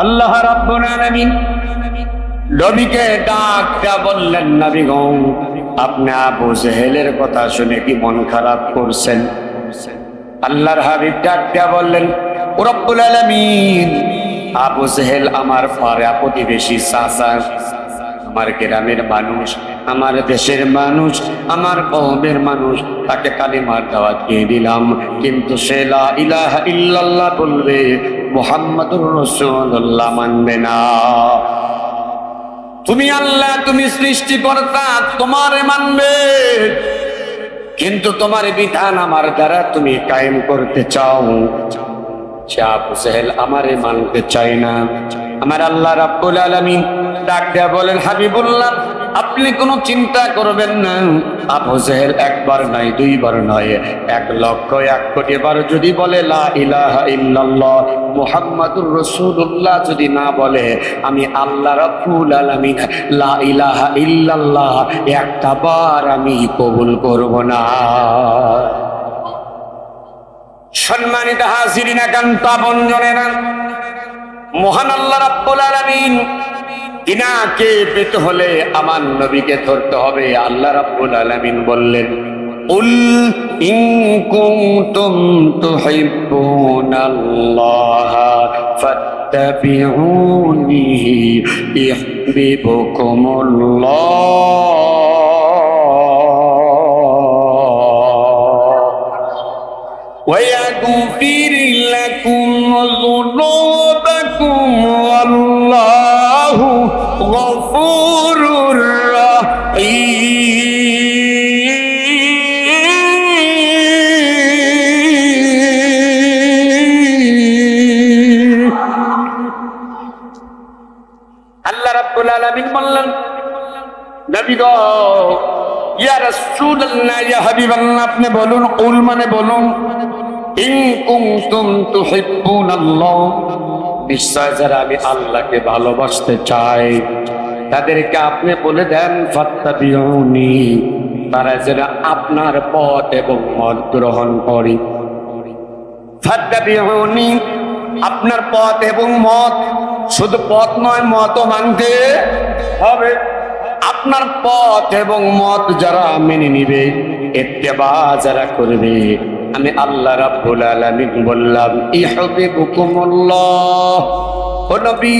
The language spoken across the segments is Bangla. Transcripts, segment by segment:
আল্লাহ রাব্বুল আলামিন নবীকে ডাকটা বললেন, নবী গো, আপনি আবু জেহেলের কথা শুনে কি মন খারাপ করছেন? আল্লাহর হাবিব ডাকটা বললেন, ও রব্বুল আলামিন, আবু জেহেল আমার পাড়া প্রতিবেশী চাচা, আমার গ্রামের মানুষ, আমার দেশের মানুষ, আমার কওমের মানুষ, তাকে কালিমার দাওয়াত দিয়ে দিলাম, কিন্তু সে লা ইলাহা ইল্লাল্লাহ বলবে, মুহাম্মাদুর রাসূলুল্লাহ মানবে না। তুমি আল্লাহ, তুমি সৃষ্টিকর্তা, তোমারে মানবে, কিন্তু তোমার বিধান আমার দ্বারা তুমি কায়েম করতে চাও। সে আবু জেহেল আমারে মানতে চায় না। আমার আল্লাহ রাব্বুল আলামিন ডাক দেয়া বলেন, হাবিবুল্লাহ, আপনি কোনো চিন্তা করবেন না। আবু জেহেল একবার নয়, দুইবার নয়, 1,00,000,000,000 বার যদি বলে লা ইলাহা ইল্লাল্লাহ মুহাম্মাদুর রাসূলুল্লাহ যদি না বলে, আমি আল্লাহ রাব্বুল আলামিন লা ইলাহা ইল্লাল্লাহ একটা বার আমি কবুল করব না। সম্মানিত হাজিরিন, একান্ত আপনজনেরা, মহান আল্লাহ রাব্বুল আলামিন তিনাকে পেতে হলে আমার নবীকে ধরতে হবে। আল্লাহ রাব্বুল আলামিন বললেন, কুল ইন কুনতুম তুহিব্বুনাল্লাহ ফাত্তাবিউনি ইউহিব্বুকুমুল্লাহ ওয়া ইয়াগফির লাকুম যুনুবাকুম ওয়াল্লাহু গফুরুর রহিম। আল্লাহ রাব্বুল আলামিন বললেন, নবী গো, ইয়া রাসূলুল্লাহ, ইয়া হাবিবাল্লাহ, আপনি বলুন, কুল মানে বলুন, ইন কুনতুম তুহিব্বুনাল্লাহ, নিশ্চয় যারা আমি আল্লাহকে ভালোবাসতে চাই তাদেরকে আপনি বলে দেন, ফাত্তাবিউনি, তারা যেন আপনার পথ এবং মত গ্রহণ করে। ফাত্তাবিউনি, আপনার পথ এবং মত, শুধু পথ নয়, মতও মানতে হবে। আপনার পথ এবং মত যারা মেনে নিবে, ইত্তেবা যারা করবে, আমি আল্লাহ রাব্বুল আলামিন বললাম, ইউহিব্বুকুমুল্লাহ। ও নবী,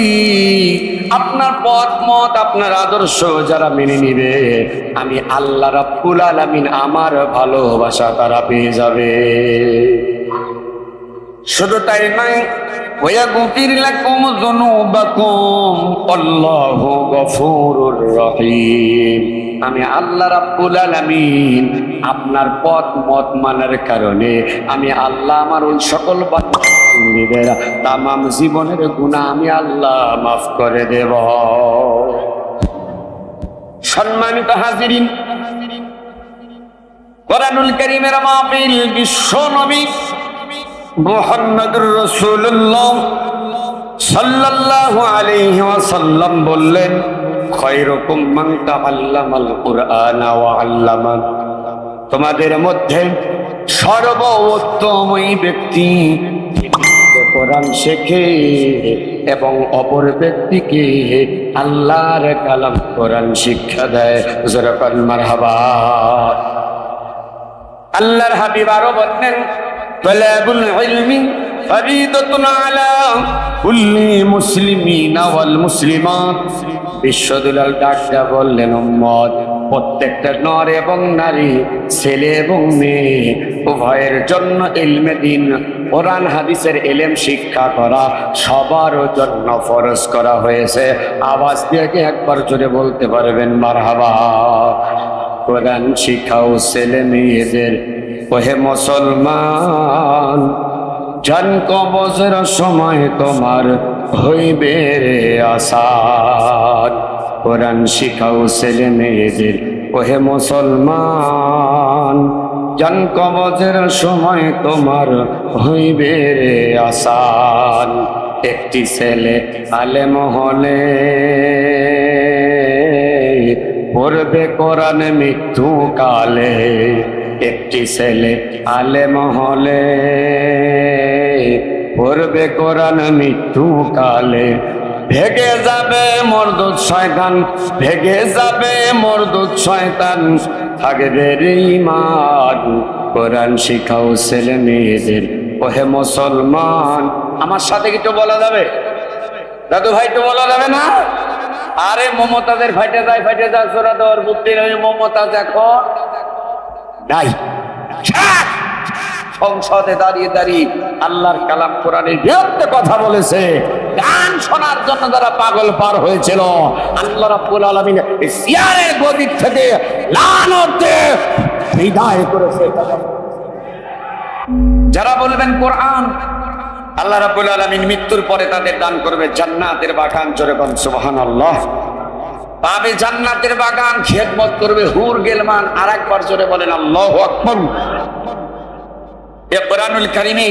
আপনার পথ মত, আপনার আদর্শ যারা মেনে নিবে, আমি আল্লাহ রাব্বুল আলামিন আমার ভালোবাসা তারা পেয়ে যাবে। শুধু তাই নয়, ওয়াগফির লাকুম যুনুবাকুম আল্লাহু গফুরুর রহিম, আমি আল্লাহ রাব্বুল আলামিন আপনার পথ মত মানার কারণে আমি আল্লাহ আমার ওই সকল বান্দাদের তামাম জীবনের গুনাহ আমি আল্লাহ মাফ করে দেব। সম্মানিত হাজিরিন, কোরআনুল কারীমের মাহফিল, বিশ্ব নবী মুহাম্মদুর রাসূলুল্লাহ সাল্লাল্লাহু আলাইহি ওয়াসাল্লাম বললেন, খায়রুকুম মান তাআল্লামাল কুরআনা ওয়া আল্লামা, তোমাদের মধ্যে সর্বোত্তম ওই ব্যক্তি কোরআন শেখে এবং অপর ব্যক্তিকে আল্লাহর কালাম কোরআন শিক্ষা দেয়। যারা বলেন মারহাবা। আল্লাহর হাবিব আরো বলেন, তালাবুল ইলমি ফরিদাতুন আলা কুল্লি মুসলিমিনা ওয়াল মুসলিমাত। বিশ্বদুলাল ডাকটা বললেন, উম্মত, প্রত্যেকটা নর এবং নারী, ছেলে এবং মেয়ে উভয়ের জন্য ইলমে দ্বীন, কোরআন হাদিসের ইলম শিক্ষা করা সবার জন্য ফরজ করা হয়েছে। আওয়াজ দিয়ে একবার জোরে বলতে পারবেন মারহাবা। কোরআন শিখাও ছেলে মেয়েদের, ওহে মুসলমান, জান কবজের সময় তোমার হইবে রে আসান। কোরআন শিখাও ছেলে মেয়েদের, ওহে মুসলমান, জান কবজের সময় তোমার হইবে রে আসান। একটি ছেলে আলেম হলে পড়বে কোরআন মৃত্যু কালে, একটি ছেলে আলেম হলে পড়বে কোরআন মৃত্যু কালে। ভেগে যাবে মরদুদ শয়তান, ভেগে যাবে মরদুদ শয়তান, থাকবে রে ঈমান। কোরআন শিখাও ছেলে মেয়েদের, ওহে মুসলমান। আমার সাথে কিছু বলা যাবে? দাদু ভাই তো বলা যাবে না? আরে মমতাজের ফাইটে যায়, ফাইটে যায়, সোরা দেওয়ার বুদ্ধির ওই মমতাজ এখন নাই। সংসদে দাঁড়িয়ে দাঁড়িয়ে আল্লাহর কালাম কোরআনের বিরুদ্ধে কথা বলেছে। গান শোনার জন্য যারা পাগল পার হয়েছিল, আল্লাহ রাব্বুল আলামিন এই সিয়ারের গদির থেকে লানতে বিদায় করেছে। যারা বলবেন কোরআন, আল্লাহ রাব্বুল আলামিন মৃত্যুর পরে তাদের দান করবে জান্নাতের বাগান। জোরে বলেন সুবহানাল্লাহ। পাবে জান্নাতের বাগান, খেদমত করবে হুর গেলমান। আর একবার জোরে বলেন আল্লাহু আকবার। এ কোরআনুল কারীমে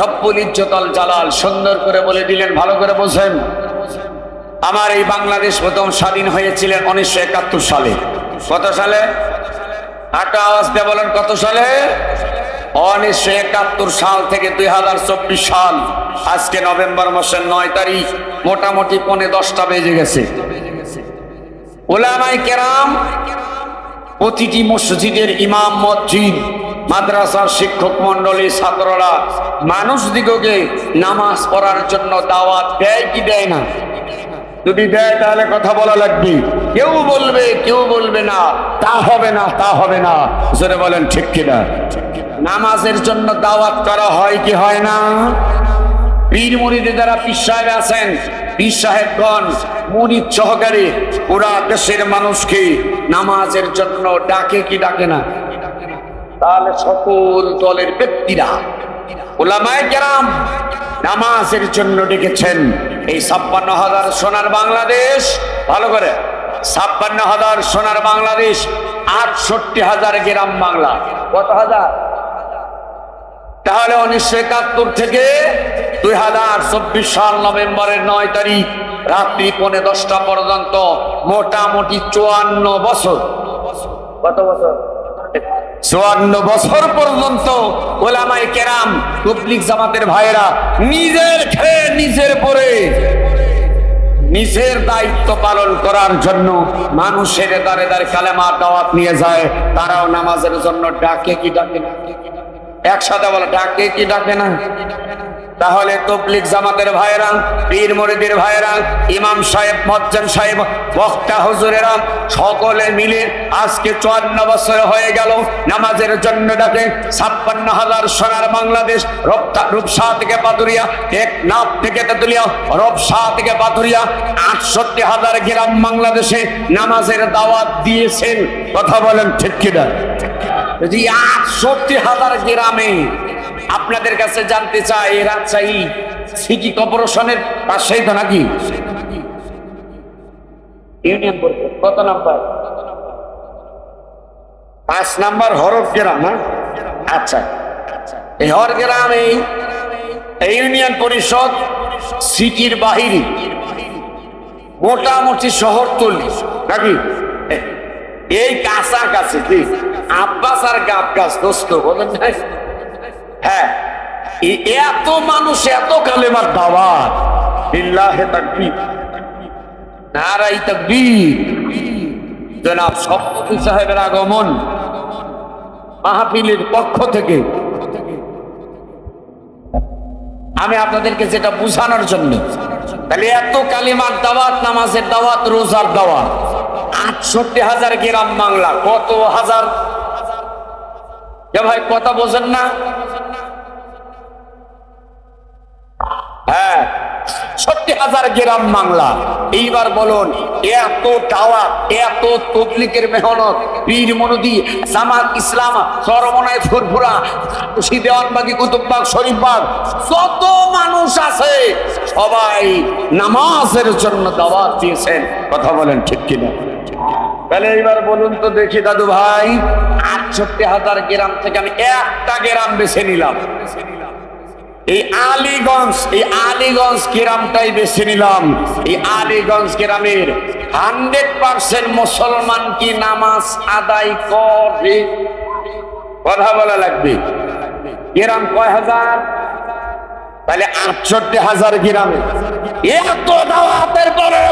রব্বুল ইজ্জতুল জালাল সুন্দর করে বলে দিলেন, ভালো করে বোঝেন। আমার এই বাংলাদেশ প্রথম স্বাধীন হয়েছিলেন 1971 সালে। কত সালে? একটা আওয়াজ দিয়ে বলেন কত সালে? 1971 সাল থেকে 2024 সাল, আজকে নভেম্বর মাসের 9 তারিখ, মোটামুটি 10:15 বেজে গেছে। উলামায়ে কেরাম, প্রতিটি মসজিদের ইমাম, মসজিদ, মাদ্রাসার শিক্ষক মন্ডলী, ছাত্ররা মানুষ দিগকে নামাজ পড়ার জন্য দাওয়াত দেয় কি দেয় না? যদি দেয় তাহলে কথা বলা লাগবে। কেউ বলবে, কেউ বলবে না, তা হবে না, তা হবে না। জোরে বলেন ঠিক কিনা? নামাজের জন্য দাওয়াত করা হয় কি হয় না? পীর মুরিদে যারা পীর সাহেব আছেন, পীর সাহেবগণ মুরিদ সহকারে পুরা দেশের মানুষকে নামাজের জন্য ডাকে কি ডাকে না? তাহলে সকল দলের ব্যক্তিরা, উলামায়ে কেরাম নামাজের জন্য ডেকেছেন। এই 56,000 সোনার বাংলাদেশ, ভালো করে 56,000 সোনার বাংলাদেশ, 68,000 গ্রাম বাংলা। কত হাজার? তাহলে 1971 থেকে 2024 সাল নভেম্বরের 9 তারিখ রাত্রি 10:15 পর্যন্ত মোটামুটি 54 বছর। কত বছর? 54 বছর পর্যন্ত উলামায়ে কেরাম, তাবলীগ জামাতের ভাইরা নিজের খেয়ে নিজের পরে নিজের দায়িত্ব পালন করার জন্য মানুষের দ্বারে দ্বারে কালেমার দাওয়াত নিয়ে যায়। তারাও নামাজের জন্য ডাকে কি ডাকে না? একসাথে বলে ডাকে কি ডাকে না? তাহলে তাবলীগ জামাতের ভাইরা, পীর মুরিদের ভাইরা, ইমাম সাহেব, মুয়াজ্জিন সাহেব, বক্তা হুজুরেরা সকলে মিলে আজকে 54 বছর হয়ে গেল নামাজের জন্য ডাকে। 56,000 সোনার বাংলাদেশ, রূপসা থেকে পাতুরিয়া, টেকনাফ থেকে তেতুলিয়া, রূপসা থেকে পাতুরিয়া, 68,000 গ্রাম বাংলাদেশে নামাজের দাওয়াত দিয়েছেন। কথা বলেন ঠিক কিনা? যদি 68,000 গ্রামে, আপনাদের কাছে জানতে চাই, রাজশাহী সিটি কর্পোরেশনের পাশেই তো নাকি ইউনিয়ন পরিষদ কত নাম্বার? 5 নাম্বার হরফ গ্রাম না? আচ্ছা, এই হর গ্রামে ইউনিয়ন পরিষদ সিটির বাহিরে মোটামুটি শহরতলি নাকি এই কাছাকাছি আব্বাস আর গাব গাছ দোস্ত বলেন নাই? হ্যাঁ, এত মানুষ, এত কালেমার দাওয়াত। বিল্লাহে তাকবীর, নারাই তাকবীর। জনাব সভাপতি সাহেবের আগমন মাহফিলের পক্ষ থেকে আমি আপনাদেরকে যেটা বুঝানোর জন্য, তাহলে এত কালিমার দাওয়াত, নামাজের দাওয়াত, রোজার দাওয়াত, 68,000 গ্রাম বাংলা, কত হাজার? ভাই কথা বোঝেন না? হ্যাঁ, 70,000 গ্রাম বাংলা। এইবার বলুন, এত দাওয়াত, এত তাবলীগের মেহনত, পীর মুরিদি, জামাত ইসলাম, চরমনায়, ফুরফুরা, দেওয়ানবাগি, কুতুববাগ, শরীফবাগ, যত মানুষ আছে সবাই নামাজের জন্য দাওয়াত দিয়েছেন। কথা বলেন ঠিক কিনা? তাহলে এইবার বলুন তো দেখি দাদু ভাই, 68,000 গ্রাম থেকে আমি একটা গ্রাম বেছে নিলাম, এই আলীগঞ্জ গ্রামটাই বেছে নিলাম। এই আলীগঞ্জ গ্রামের 100% মুসলমান কি নামাজ আদায় করে? কথা বলা লাগবে। গ্রাম কয় হাজার? তাহলে 68,000 গ্রামে এত দাওয়াতের পরে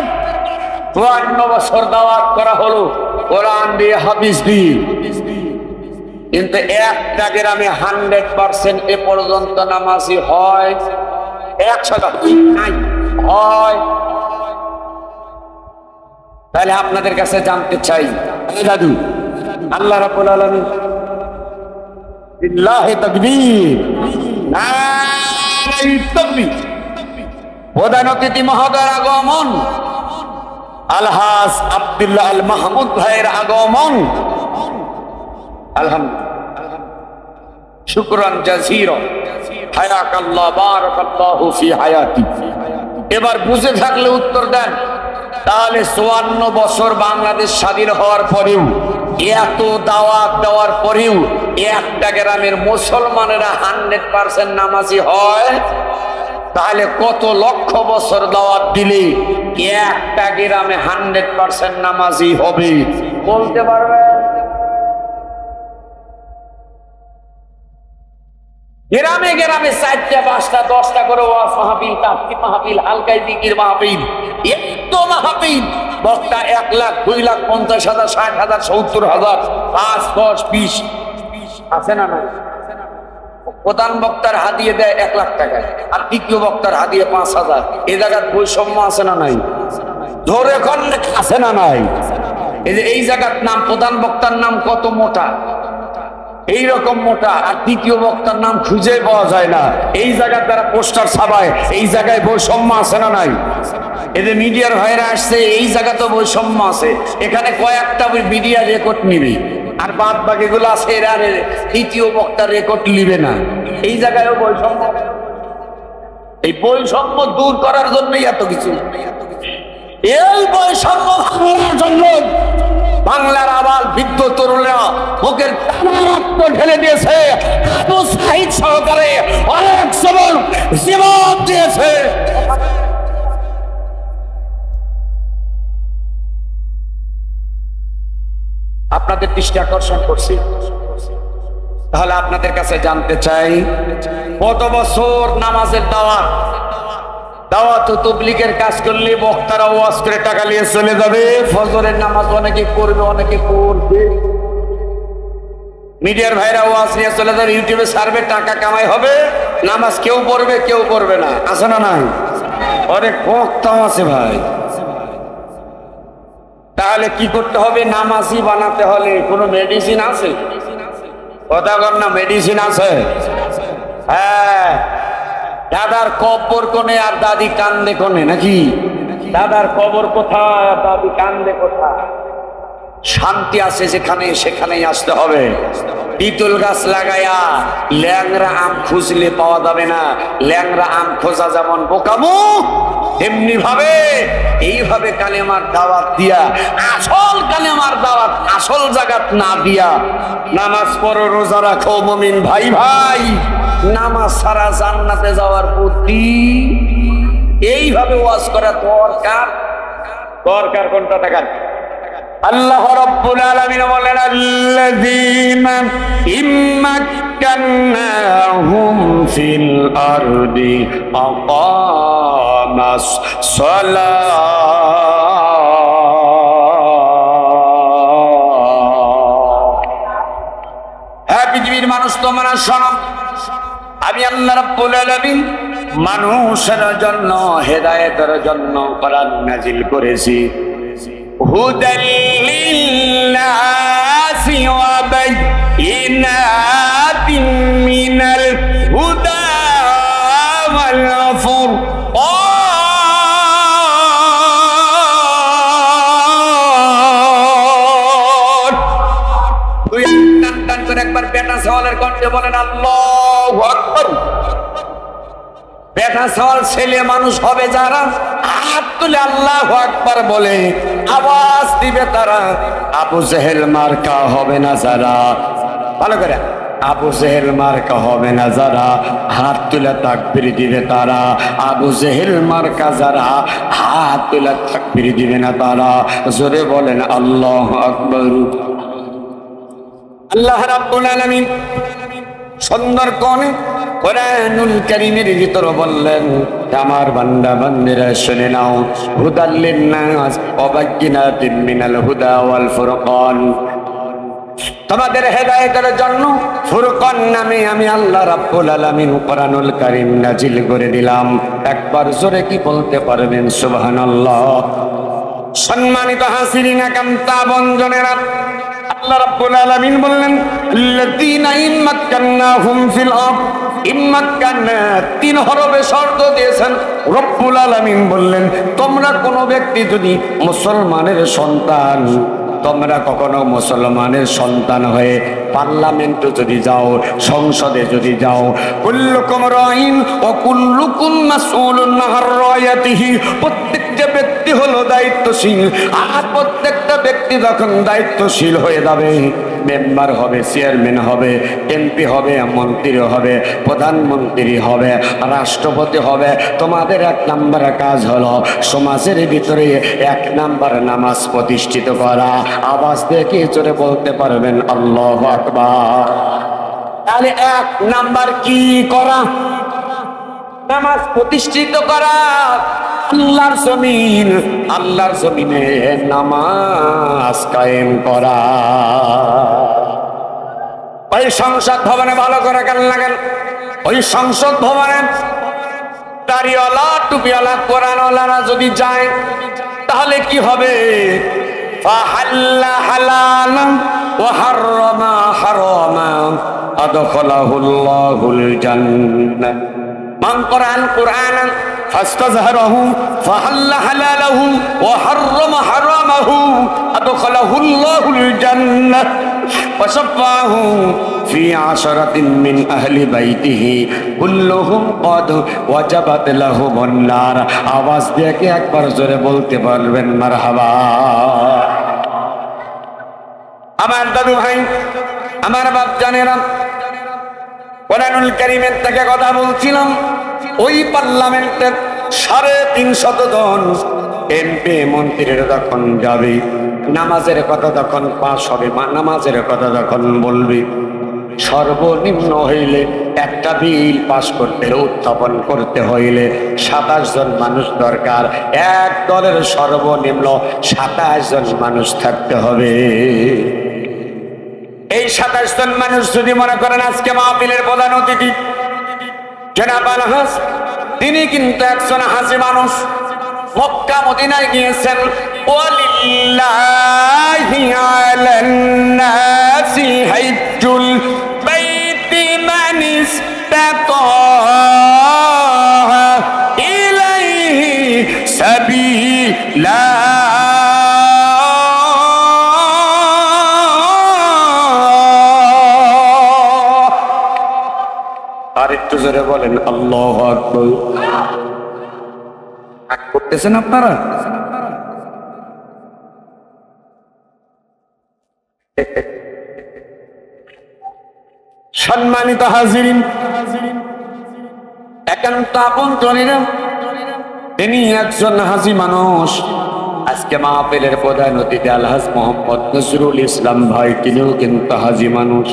52 বছর দাওয়াত করা হলো কোরআন দিয়ে, হাদিস দিয়ে, কিন্তু একটা গ্রামে 100% এ পর্যন্ত নামাজি হয় 100% নাই হয়। তাহলে আপনাদের কাছে জানতে চাই, দাদু আল্লাহ রাব্বুল আলামিন বিল্লাহি তাকবীর, নারে তাকবীর, প্রধান অতিথি মহোদয়ের আগমন, আলহাজ আব্দুল্লাহ আল মাহমুদ ভাইয়ের আগমন, আলহামদুলিল্লাহ, শুকরান জাযীরা, হায়াকাল্লাহ, বারাকাল্লাহু ফি হায়াতি। এবার বুঝে থাকলে উত্তর দেন। তাহলে 54 বছর বাংলাদেশ স্বাধীন হওয়ার পরেও, এত দাওয়াত দেওয়ার পরেও একটা গ্রামের মুসলমানেরা 100% নামাজি হয়, তাহলে কত লক্ষ বছর দাওয়াত দিলে একটা গ্রামে 100% নামাজি হবে বলতে পারবেন? গ্রামে গ্রামে 4টা 5টা 10টা করে ওয়াজ মাহফিল, তাফসীর মাহফিল, হালকায় জিকির মাহফিল, এত মাহফিল, বক্তা 1 লাখ 2 লাখ 50,000 60,000 70,000 5 10 20 আছে না নাই? প্রধান বক্তার হাদিয়ে দেয় 1 লাখ টাকা, আর দ্বিতীয় বক্তার হাদিয়ে 5,000। এই জায়গার বৈষম্য আছে না নাই? ধরে কোন আছে না নাই? এই যে এই জায়গার নাম, প্রধান বক্তার নাম কত মোটা, এইরকম মোটা, আর দ্বিতীয় বক্তার নাম খুঁজে পাওয়া যায় না। এই জায়গার দ্বারা পোস্টার ছাপায়, এই জায়গায় বৈষম্য আছে না নাই? এদের মিডিয়ার ভাইরা আসছে, এই জায়গাতে বৈষম্য আছে। এখানে কয়েকটা মিডিয়া রেকর্ড নিবে, আর বাদ বাকিগুলো আছে এরা দ্বিতীয় বক্তার রেকর্ড নিবে না। এই জায়গায়ও বৈষম্য। এই বৈষম্য দূর করার জন্যই এত কিছু। এই বৈষম্য ভাঙার জন্য বাংলার আবাল বৃদ্ধ তরুণরা মুখের রক্ত ঢেলে দিয়েছে, আবু সাঈদ সহকারে অনেক সবল জীবন দিয়েছে। আপনাদের দৃষ্টি আকর্ষণ করছি। তাহলে আপনাদের কাছে জানতে চাই, কত বছর নামাজের দাওয়াত, দাওয়াত ও তাবলীগের কাজ করলে বক্তারা ওয়াজ করে টাকা নিয়ে চলে যাবে, ফজরের নামাজ অনেকে করবে, অনেকে পড়বে, মিডিয়ার ভাইরা ওয়াজ নিয়ে চলে যাবে, ইউটিউবে ছাড়বে, টাকা কামাই হবে, নামাজ কেউ পড়বে কেউ পড়বে না। আছে না নাই? অনেক বক্তাও আছে ভাই। তাহলে কি করতে হবে? নামাজি বানাতে হলে কোনো মেডিসিন আছে? কথা বল না, মেডিসিন আছে? হ্যাঁ, দাদার কবর কোনে আর দাদি কান্দে কোনে নাকি? দাদার কবর কোথায় আর দাদি কান্দে কোথায়? শান্তি আছে যেখানে, সেখানেই আসতে হবে। পিতল গাছ লাগায়া ল্যাংরা আম খুঁজলে পাওয়া যাবে না। ল্যাংরা আম খোঁজা যেমন বোকামো, এমনি ভাবে এইভাবে কালেমার দাওয়াত দিয়া, আসল কালেমার দাওয়াত আসল জায়গাত না দিয়া, নামাজ পড়ো, রোজা রাখো মুমিন ভাই ভাই, নামাজ ছাড়া জান্নাতে যাওয়ার বুদ্ধি, এইভাবে ওয়াজ করা দরকার। দরকার কোনটা দেখান? আল্লাহ রাব্বুল আলামিন বলেন, আল্লাযীনা ইম্মাক্কান্নাহুম ফিল আরদি আকামাস সালাত। হ্যাঁ পৃথিবীর মানুষ, তোমরা শোনো, আমি আল্লাহ রাব্বুল আলামিন মানুষের জন্য, হেদায়েতের জন্য কোরআন নাজিল করেছি। হুদাল লিন্নাসি ওয়া বাইয়িনাতিন মিনাল হুদা ওয়াল ফুরকান। দুই টান করে একবার বেটা সওয়ালের কণ্ঠে বলেন আল্লাহু আকবার। বেটা সওয়াল ছেলে মানুষ হবে যারা, হাত তুলে আল্লাহু আকবার বলে আওয়াজ দিবে তারা, আবু জেহেল মার্কা হবে না যারা, ভালো করে, আবু জেহেল মার্কা হবে না যারা, হাত তুলে তাকবীর দিবে তারা, আবু জেহেল মার্কা যারা, হাত তুলে তাকবীর দিবে না তারা। জোরে বলেন আল্লাহু আকবার। আল্লাহ রাব্বুল আলামিন সুন্দর কোণে কোরআনুল কারীমের ভিতরে বললেন, আমার বান্দা বান্দিরা শুনে নাও, হুদাল লিন্নাস ওয়া বায়্যিনাতিন মিনাল হুদা ওয়াল ফুরকান। তোমাদের হেদায়েতের জন্য ফুরকান নামে আমি আল্লাহ রাব্বুল আলামিন কোরআনুল কারীম নাজিল করে দিলাম। একবার জোরে কি বলতে পারবেন সুবহানাল্লাহ? সম্মানিত হাজিরিন কান্তা বঞ্জনেরা, আল্লাহ রাব্বুল আলামিন বললেন, আল্লাযীনা ইম্মাক্কান্নাহুম ফিল আরদ, ইম্মাক্কান্না তিন হরফে শর্ত দিয়েছেন রব্বুল আলামিন। বললেন, তোমরা কোনো ব্যক্তি যদি মুসলমানের সন্তান, তোমরা কখনো মুসলমানের সন্তান হয়ে পার্লামেন্টে যদি যাও, সংসদে যদি যাও, কুল্লুকুম রাইন ওয়া কুল্লুকুম মাসউলুন আন রায়াতিহি, প্রত্যেকটা ব্যক্তি হলো দায়িত্বশীল। আর প্রত্যেকটা ব্যক্তি যখন দায়িত্বশীল হয়ে যাবে, মেম্বার হবে, চেয়ারম্যান হবে, এমপি হবে, মন্ত্রী হবে, প্রধানমন্ত্রী হবে, রাষ্ট্রপতি হবে, তোমাদের এক নাম্বার কাজ হলো সমাজের ভিতরে এক নাম্বার নামাজ প্রতিষ্ঠিত করা। আওয়াজ দিয়ে কি জোরে বলতে পারবেন আল্লাহু আকবার? তাহলে এক নাম্বার কি করা? নামাজ প্রতিষ্ঠিত করা। আল্লাহর জমিন, আল্লাহর জমিনে নামাজ কায়েম করা। ওই সংসদ ভবনে ভালো করে কেন লাগেন, ওই সংসদ ভবনে দাড়িওয়ালা টুপিওয়ালা কোরআনওয়ালারা যদি যায়, তাহলে কি হবে? ফাহাল্লা হালালান ওয়া হাররামা হারামা আদখালাহুল্লাহুল জান্নাহ। মান কোরআন কোরআনান ফাস্তাযহারাহু ফাহাল্লা হালালাহু ওয়া হাররামা হারামাহু আদখালাহুল্লাহুল জান্নাহ ওয়া শাফাহু ফি আশরাতিন মিন আহলি বাইতিহি কুল্লুহুম ক্বাদ ওয়াজাবাত লাহুমুন নার। আওয়াজ দিয়ে কি একবার জোরে বলতে পারবেন মারহাবা? আমার দাদু ভাই, আমার বাপ জানেরা, কোরআনুল কারীমের থেকে কথা বলছিলাম। ওই পার্লামেন্টের 350 জন এমপি মন্ত্রীরা যখন যাবে, নামাজের কথা যখন পাশ হবে, নামাজের কথা যখন বলবে, সর্বনিম্ন হইলে একটা বিল পাশ করতে, উত্থাপন করতে হইলে 27 জন মানুষ দরকার। এক দলের সর্বনিম্ন 27 জন মানুষ থাকতে হবে। এই 27 জন মানুষ যদি মনে করেন আজকে মাহফিলের প্রধান অতিথি জনাব আলহাজ, তিনি কিন্তু একজন হাজী মানুষ, মক্কা মদিনায় গিয়েছেন। ওয়ালিল্লাহি আলান নাসি হাজ্জুল বাইতি মান ইসতাতা ইলাইহি সাবিলা। আরেকটু জোরে বলেন আল্লাহু আকবার। রাগ করতেছেন আপনারা? সম্মানিত হাজিরিন, একান্ত আপনজনেরা, তিনি একজন হাজী মানুষ। আজকে মাহফিলের প্রধান অতিথি আলহাজ মোহাম্মদ নজরুল ইসলাম ভাই, তিনিও কিন্তু হাজী মানুষ।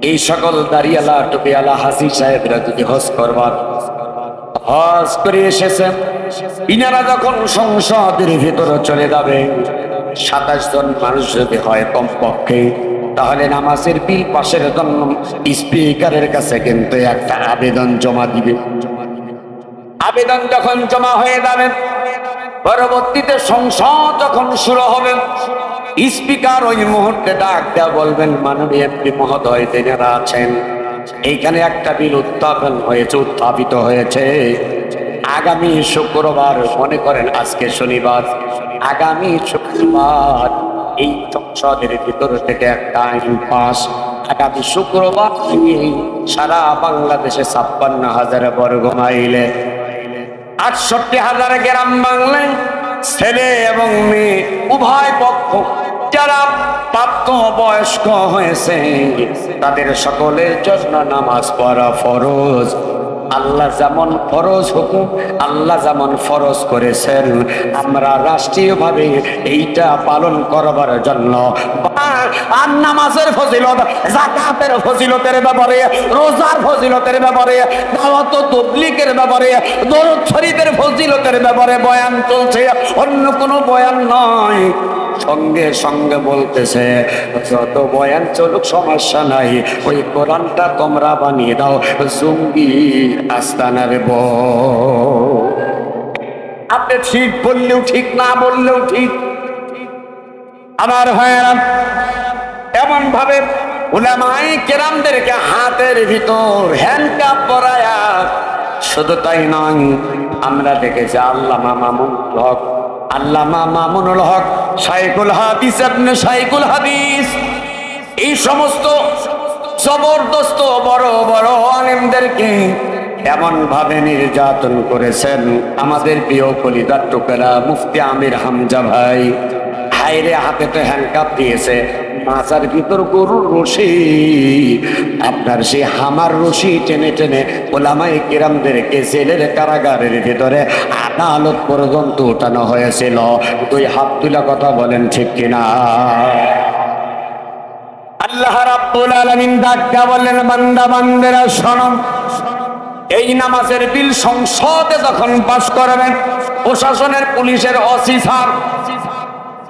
এই সকল দাড়িওয়ালা টুপিওয়ালা হাজী সাহেবরা যদি হজ করবার, হজ করে এসেছেন, ইনারা যখন সংসদের ভিতরে চলে যাবে, 27 জন মানুষ যদি হয় কমপক্ষে, তাহলে নামাজের বিল পাশের জন্য স্পিকারের কাছে কিন্তু একটা আবেদন জমা দিবে। আবেদন যখন জমা হয়ে যাবে, পরবর্তীতে সংসদ যখন শুরু হবে, স্পিকার ওই মুহূর্তে ডাক দেয়া বলবেন, মাননীয় এমপি মহোদয় যারা আছেন, এইখানে একটা বিল উত্থাপিত হয়েছে। আগামী শুক্রবার, মনে করেন আজকে শনিবার, আগামী শুক্রবার এই সংসদের ভিতর থেকে একটা আইন পাস। আগামী শুক্রবার সারা বাংলাদেশে 56,000 বর্গ মাইলে 68,000 গ্রাম বাংলায় ছেলে এবং মেয়ে উভয় পক্ষ যারা প্রাপ্ত বয়স্ক হয়েছে, তাদের সকলের জন্য নামাজ পড়া ফরজ। আল্লাহ যেমন ফরজ হুকুম আল্লাহ যেমন ফরজ করেছেন আমরা রাষ্ট্রীয়ভাবে এইটা পালন করবার জন্য আর নামাজের ফজিলত, যাকাতের ফজিলতের ব্যাপারে, রোজার ফজিলতের ব্যাপারে, দাওয়াত ও তাবলীগের ব্যাপারে, দরুদ শরীফের ফজিলতের ব্যাপারে বয়ান চলছে, অন্য কোনো বয়ান নয়। সঙ্গে সঙ্গে বলতেছে যত বয়ান চলুক সমস্যা নাই, ওই কোরআনটা তোমরা বানিয়ে দাও জঙ্গি আস্তানার বউ। আপনি ঠিক বললেও ঠিক, না বললেও ঠিক। আমার ভাইয়েরা, এমন ভাবে উলামায়ে কেরামদেরকে হাতের ভিতর হ্যান্ডকাপ পরায়া, শুধু তাই নয়, আমরা দেখেছি আল্লামা মামুনুল হক, আল্লামা মামুনুল হক, শাইখুল হাদিস ইবনে শাইখুল হাদিস, এই সমস্ত জবরদস্ত বড় বড় আলেমদেরকে এমন ভাবে নির্যাতন করেছেন। আমাদের প্রিয় কলিজার টুকরা মুফতি আমির হামজা ভাই, হাইরে হাতে তো হ্যান্ডকাপ দিয়েছে, মাজার ভিতর গরুর রশি, আপনার সেই হামার রশি টেনে টেনে ওলামায়ে কেরামদেরকে জেলের কারাগারের ভিতরে আদালত পর্যন্ত উঠানো হয়েছিল। দুই হাত তুলা কথা বলেন ঠিক কিনা? আল্লাহ রাব্বুল আলামিন ডাক্কা বললেন, বান্দা বান্দেরা শোনো, এই নামাজের বিল সংসদে যখন পাস করবেন, প্রশাসনের পুলিশের ওসি স্যার,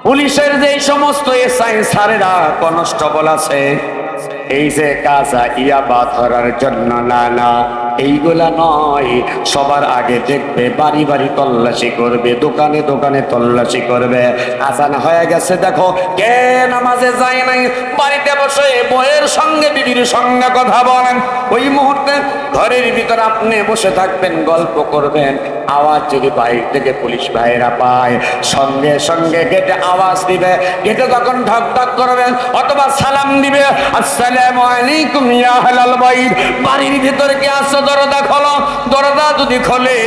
পুলিশের যে সমস্ত এসআই স্যারেরা, কনস্টেবল আছে, এই যে কাজা ইয়াবা ধরার জন্য না না এইগুলা নয়, সবার আগে দেখবে বাড়ি বাড়ি তল্লাশি করবে, দোকানে দোকানে তল্লাশি করবে। আজান হয়ে গেছে দেখো, কে নামাজে যায় নাই, বাড়িতে বসে বউয়ের সঙ্গে বিবির সঙ্গে কথা বলেন, ওই মুহূর্তে ঘরের ভিতরে আপনি বসে থাকবেন, গল্প করবেন। আওয়াজ যদি বাইরে থেকে পুলিশ ভাইয়েরা পায়, সঙ্গে সঙ্গে গেটে আওয়াজ দিবে, গেটে তখন ঢক ঢক করবেন অথবা সালাম দিবে, আসসালামু আলাইকুম ইয়া আহলাল বাইত, বাড়ির ভিতরে কে আসো, দরজা খোলো। দরজা যদি খোলে,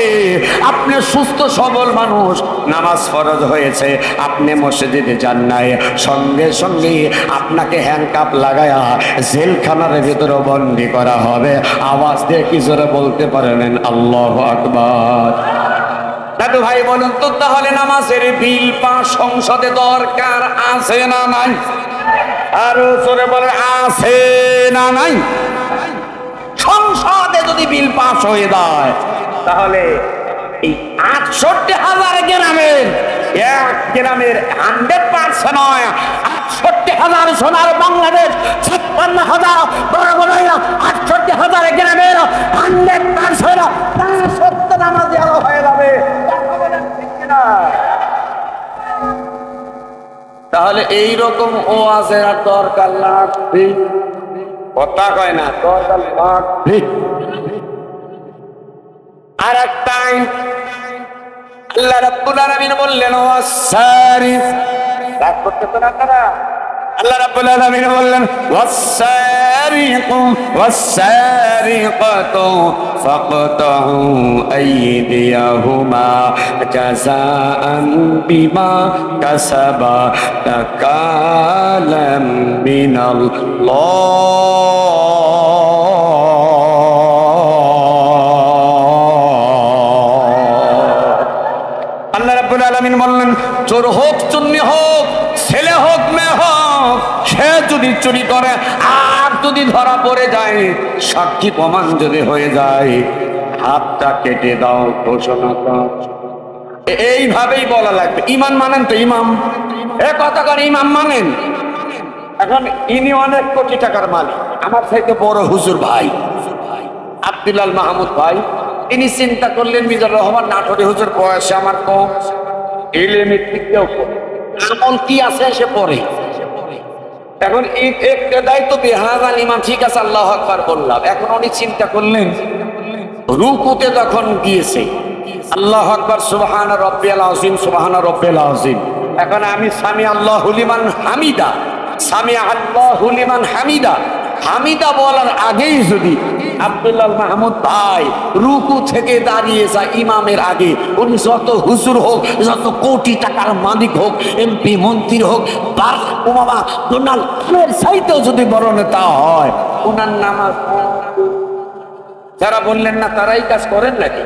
আপনি সুস্থ সবল মানুষ, নামাজ ফরজ হয়েছে, আপনি মসজিদে যান নাই, সঙ্গে সঙ্গে আপনাকে হ্যান্ডকাপ লাগায়া জেলখানার ভিতরে বন্দী করা হবে। আওয়াজ দিয়ে কি জোরে বলতে পারবেন আল্লাহু আকবার? দাদু ভাই বলুন তো, তাহলে নামাজের বিল পাস সংসদে দরকার আছে না নাই? আরো জোরে বলে, আছে না নাই? সংসদে যদি বিল পাস হয়ে যায়, তাহলে এই ৬৮,০০০ গ্রামের, এক গ্রামের 100% নয়, ৬৮,০০০ সোনার বাংলাদেশ, ৫৬,০০০ বড় বড় ৬৮,০০০ গ্রামের 100% ৭০ নামাজি আলো হয়ে যাবে। তাহলে এইরকম ওয়াজের আর দরকার লাগবে? কথা কয় না, দরকার লাগবে। আর একটা আল্লাহ রাব্বুল আলামিন বললেন, ওয়াসারিফ, রাগ করতে না তারা, আল্লাহ রাব্বুল আলামিন বললেন, ওয়াসারিকু ওয়াসারিকাতু ফাকতাউ আইদিয়াহুমা জাযাআন বিমা কাসাবা নাকালাম মিনাল্লাহ। আল্লাহ রাব্বুল আলামিন বললেন, চোর হোক, চুন্নি হোক, ছেলে হোক, মেয়ে হোক, সে যদি চুরি করে আর যদি ধরা পড়ে যায়, সাক্ষী প্রমাণ যদি হয়ে যায়, হাতটা কেটে দাও, ঘোষণা কর। এইভাবেই বলা লাগবে। ইমান মানেন তো? ইমাম এ কথা করে ইমাম মানেন? এখন ইনি অনেক কোটি টাকার মালিক, আমার চাইতে বড় হুজুর ভাই আব্দুল্লাহ মাহমুদ ভাই, তিনি চিন্তা করলেন মিজানুর রহমান নাটোরে হুজুর বয়সে আমার কম, ইলমের দিক দিয়েও কম, আমল কি আছে সে পড়ে। এখন একটা দায়িত্ব বেহাজান ইমাম, ঠিক আছে আল্লাহু আকবার বললাম। এখন উনি চিন্তা করলেন, রুকুতে যখন গিয়েছে আল্লাহু আকবার সুবহান রাব্বিয়াল আযীম, সুবহান রাব্বিয়াল আযীম, এখন আমি সামি আল্লাহু লিমান হামিদা, সামি আল্লাহু লিমান হামিদা, হামিদা বলার আগেই যদি আব্দুল্লাহ মাহমুদ ভাই রুকু থেকে দাঁড়িয়ে যায় ইমামের আগে, উনি যত হুজুর হোক, যত কোটি টাকার মালিক হোক, এমপি মন্ত্রী হোক, বারাক ওবামা, ডোনাল্ড ট্রাম্পের চাইতেও যদি বড় নেতা হয়, ওনার নামাজ যারা বললেন না তারাই কাজ করেন নাকি?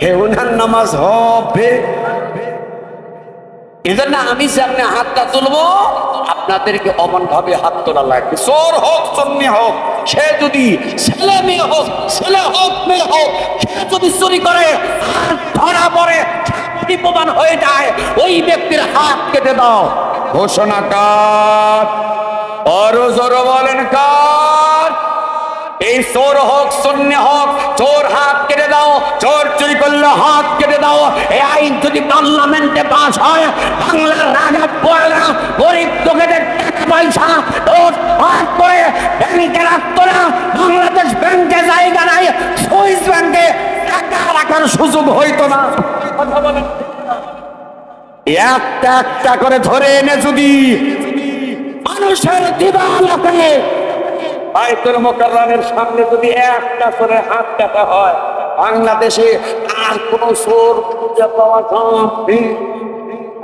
হে উনার নামাজ হবে। এজন্য আমি যে আপনি হাতটা তুলবো, আপনাদেরকে অমন ভাবে হাত তোলা লাগবে। চোর হোক চন্নি হোক, সে যদি ছেলে মেয়ে হোক, ছেলে হোক মেয়ে হোক, সে যদি চুরি করে আর ধরা পড়ে প্রমাণ হয়ে যায়, ওই ব্যক্তির হাত কেটে দাও। ঘোষণা কার? আরো জোরে বলেন কার? এই চোর হোক চন্নি হোক, চোর হাত কেটে দাও। চোর চুরি করলে হাত কেটে দাও। এই আইন যদি পার্লামেন্টে পাস হয়, বাংলার রাজা পয়লা গরিব লোকেদের টাকা পয়সা হাত করে ব্যাংকে রাখতো না। বাংলাদেশ ব্যাংকে জায়গা নাই, সুইস ব্যাংকে টাকা রাখার সুযোগ হইতো না। কথা বলেন, একটা একটা করে ধরে এনে যদি মানুষের দিবালোকে বাইতুল মুকাররমের সামনে যদি একটা করে হাত কাটা হয়, বাংলাদেশে আর কোন চোর খুঁজে পাওয়া যাবে?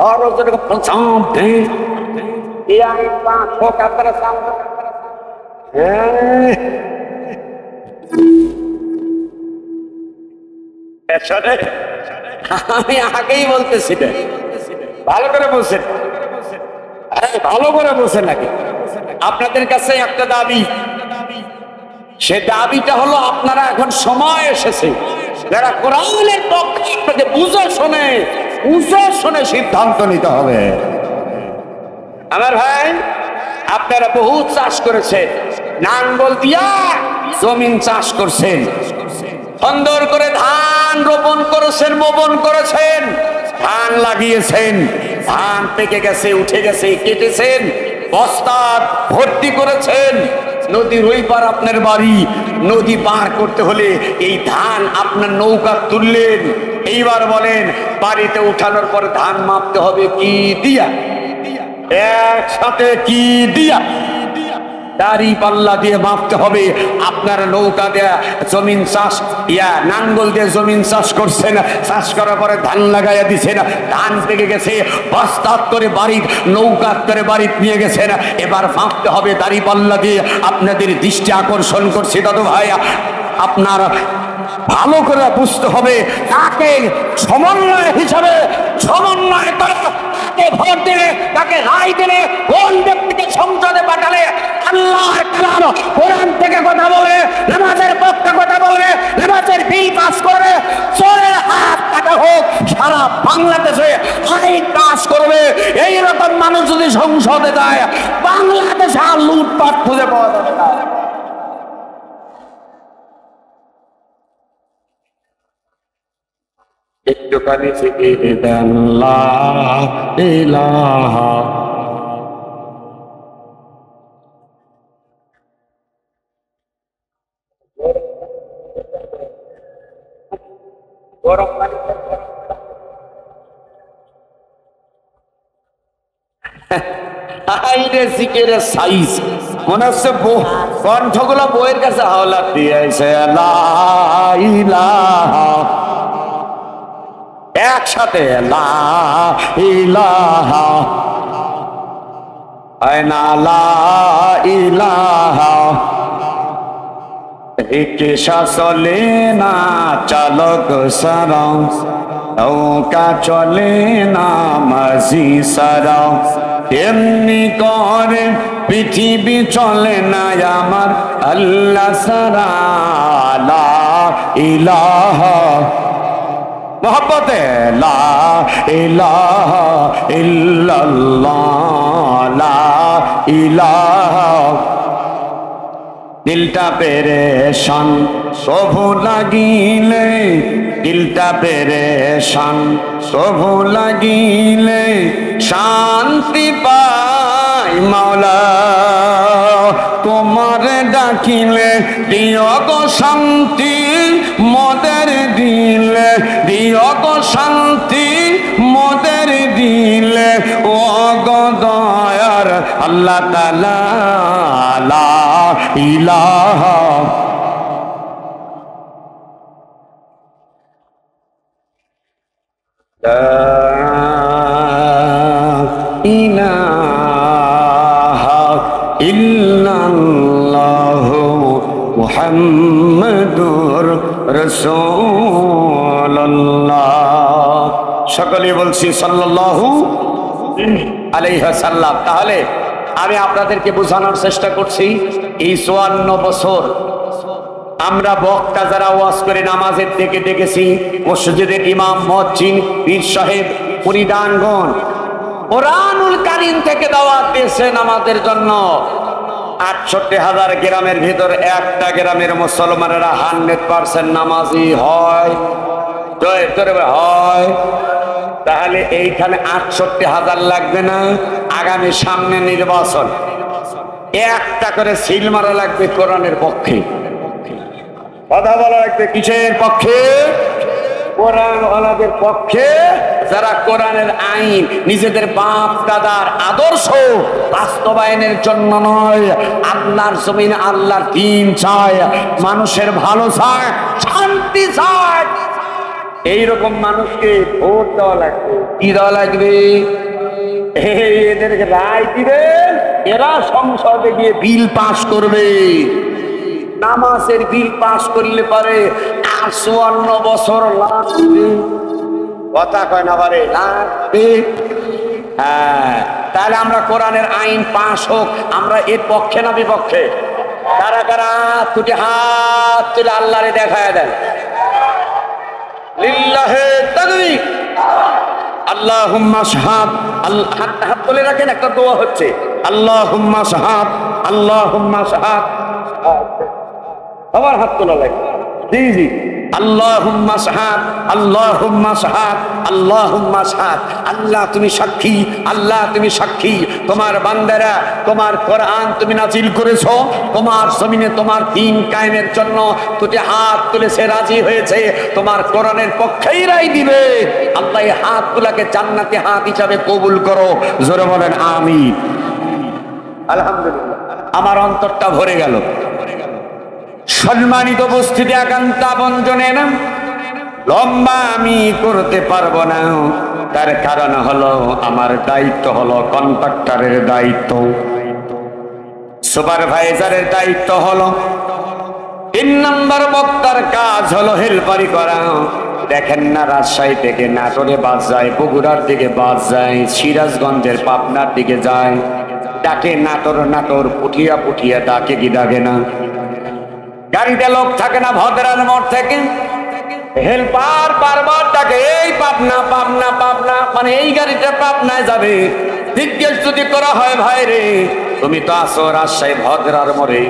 আরো যেরকম যাবে এই আইন পাস হোক আপনারা সামনে। আমি আগেই বলতেছি, ভালো করে বলছেন, ভালো করে বলছেন নাকি? আপনাদের কাছে একটা দাবি, সে দাবিটা হলো আপনারা এখন সময় এসেছে যারা কোরআনের পক্ষে আপনাকে বুঝে শুনে সিদ্ধান্ত নিতে হবে। আমার ভাই, আপনারা বহু চাষ করেছেন, নাঙ্গল দিয়া জমিন চাষ করছেন, সুন্দর করে ধান রোপণ করেছেন, বপন করেছেন, ধান লাগিয়েছেন, ধান পেকে গেছে, উঠে গেছে, কেটেছেন, বস্তা ভর্তি করেছেন। নদীর ওই পার আপনার বাড়ি, নদী পার করতে হলে এই ধান আপনার নৌকা তুললেন। এইবার বলেন, বাড়িতে উঠানোর পরে ধান মাপতে হবে কি দিয়া? একসাথে কি দিয়া? দাড়ি পাল্লা দিয়ে মাপতে হবে। আপনার নৌকা দেয়া জমিন চাষ নাঙ্গল দিয়ে জমিন চাষ করছেন, চাষ করার পরে ধান লাগাইয়া দিছেন, ধান পেকে গেছে, বস্তাত করে বাড়ি, নৌকাত করে বাড়ি নিয়ে গেছেন। এবার মাপতে হবে দাড়ি পাল্লা দিয়ে। আপনাদের দৃষ্টি আকর্ষণ করছি দাদু ভাই, আপনার ভালো করে বুঝতে হবে তাকে সমন্বয় হিসাবে সমন্বয় করে তাকে ভোট দিলে, তাকে রায় দিলে, কোন ব্যক্তিকে সংসদে পাঠালে আল্লাহর কালাম কোরআন থেকে কথা বলে, নামাজের পক্ষে কথা বলবে, নামাজের বিল পাস করবে, চোরের হাত কাটা হোক, সারা বাংলাদেশে আইন পাস করবে। এইরকম মানুষ যদি সংসদে যায়, বাংলাদেশে আর লুটপাট খুঁজে পাওয়া যাবে না। একটুখানি থেকে দেন লা ইলাহা গরম পানি জিকেরের সাইজ মনে হচ্ছে কণ্ঠগুলো বইয়ের কাছে হাওলাত দিয়েছে। লা ইলাহা একসাথে লা ইলাহা আয়না লা ইলাহা। রিকশা চলে না চালক সারা, নৌকা চলে না মাঝি সারা, এমনি করে পৃথিবী চলে না আমার আল্লাহ সারা। লা ইলাহা মোহব্বতে লা ইলাহা ইল্লাল্লাহ, লা ইলাহা। দিলটা পেরেশান প্রভু লাগিলে, দিলটা পেরেশান প্রভু লাগিলে, শান্তি পাই মাওলা তোমার ডাকিলে। দিও গো শান্তি মোদের দিলে, দিও গো শান্তি মোদের দিলে, ও গো দয়ার আল্লাহ তাআলা। লা ইলাহা লা ইলাহা ইল্লাল্লাহু মুহাম্মাদুর রাসূলুল্লাহ। সকলে বলছি সাল্লাল্লাহু আলাইহি ওয়াসাল্লাম। তাহলে আমি আপনাদেরকে বোঝানোর চেষ্টা করছি, এই 54 বছর আমরা বক্তা যারা ওয়াজ করে নামাজের দিকে ডেকেছি, মসজিদের ইমাম, মুয়াজ্জিন, পীর সাহেব, মুরিদানগণ কোরআনুল কারীম থেকে দাওয়াত দিয়েছেন আমাদের জন্য। 68,000 গ্রামের ভিতর একটা গ্রামের মুসলমানেরা 100% নামাজি হয়, হয়। তাহলে এইখানে 68,000 লাগবে না? আগামী সামনে নির্বাচন, একটা করে সিল মারা লাগবে কোরআনের পক্ষে। কথা বলা লাগবে কিসের পক্ষে? কোরআন ওয়ালাদের পক্ষে, যারা কোরআনের আইন নিজেদের বাপ দাদার আদর্শ বাস্তবায়নের জন্য নয়, আল্লাহর জমিনে আল্লাহর দ্বীন চায়, মানুষের ভালো চায়, শান্তি চায়, এইরকম মানুষকে ভোট দেওয়া লাগবে। কি দেওয়া লাগবে? এদেরকে রায় দিবেন, এরা সংসদে গিয়ে বিল পাস করবে। নামাজের বিল পাস করলে পারে 54 বছর লাগবে। কথা কয় না পারে লাগবে। হ্যাঁ, তাহলে আমরা কোরআনের আইন পাস হোক, আমরা এর পক্ষে না বিপক্ষে? কারা কারা দুটি হাত তুলে আল্লাহরে দেখায় দেন। লিল্লাহে তাকবীর, আল্লাহুম্মা শাহাদ। হাত তুলে রাখেন, একটা দোয়া হচ্ছে, আল্লাহুম্মা শাহাদ, আল্লাহুম্মা শাহাদ। আবার হাত তোলা লাগবে। জি জি, আল্লাহুম্মা শাহাদ, আল্লাহুম্মা শাহাদ, আল্লাহুম্মা শাহাদ। আল্লাহ তুমি সাক্ষী, আল্লাহ তুমি সাক্ষী, তোমার বান্দারা তোমার কোরআন তুমি নাজিল করেছো, তোমার জমিনে তোমার দ্বীন কায়েমের জন্য দুটি হাত তুলেছে, রাজি হয়েছে, তোমার কোরআনের পক্ষেই রায় দিবে। আল্লাহ এই হাতগুলাকে জান্নাতি হাত হিসাবে কবুল করো। জোরে বলেন আমিন। আলহামদুলিল্লাহ, আমার অন্তরটা ভরে গেল। সম্মানিত উপস্থিতি, একান্ত আপনজনের, লম্বা আমি করতে পারবো না, তার কারণ হলো আমার দায়িত্ব হলো কন্ট্রাক্টরের দায়িত্ব, সুপারভাইজারের দায়িত্ব হলো। 3 নম্বর বক্তার কাজ হলো হেলপারি করা। দেখেন না, রাজশাহী থেকে নাটোরে বাস যায়, বগুড়ার দিকে বাস যায়, সিরাজগঞ্জের পাবনার দিকে যায়, ডাকে নাটোর নাটোর, পুঠিয়া পুঠিয়া ডাকে কি ডাকে না? গাড়িতে লোক থাকে না ভদ্রার মোড় থেকে, হেল্পার বারবার ডাকে, এই পাবনা পাবনা পাবনা, মানে এই গাড়িটা পাবনায় যাবে। জিজ্ঞেস যদি করা হয়, ভাই রে তুমি তো আসো রাজশাহী ভদ্রার মোড়ে,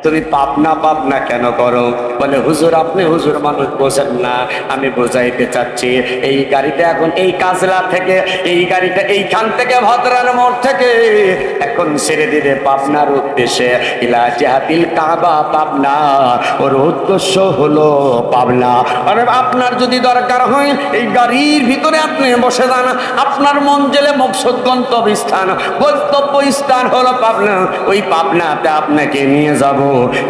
তুমি পাবনা পাবনা কেন করো? বলে হুজুর আপনি হুজুর মানুষ বোঝেন না, আমি বোঝাইতে চাচ্ছি এই গাড়িটা এখন এই কাজলা থেকে, এই গাড়িটা এইখান থেকে ভদ্রার মোড় থেকে এখন ছেড়ে দিলে পাবনার উদ্দেশ্যে, ইলা জিহাতিল কাবা পাবনা, ওর উদ্দেশ্য হলো পাবনা। আর আপনার যদি দরকার হয় এই গাড়ির ভিতরে আপনি বসে যান, আপনার মঞ্জিলে মকসুদ গন্তব্যস্থান, গন্তব্যস্থান হলো পাবনা, ওই পাবনাতে আপনাকে নিয়ে যাব,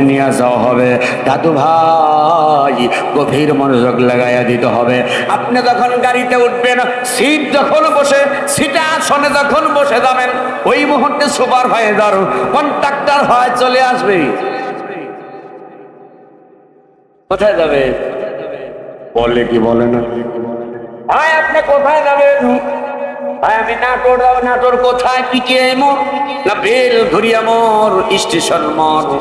নিয়ে যাওয়া হবে। দাদু ভাই গভীর মনোযোগ লাগাইয়া দিতে হবে। আপনি যখন গাড়িতে উঠবেন, সিট যখন বসে, সিটে আসনে যখন বসে যাবেন, ওই মুহূর্তে সুপারভাইজার কন্ট্রাক্টর হয় চলে আসবে। কোথায় যাবে? বলে কি বলে না, ভাই আপনি কোথায় যাবেন? ভাই আমি নাটোর যাবো। নাটোর কোথায়? পিটিআই মোড় না বেলঘরিয়া মোড়, স্টেশন মোড়,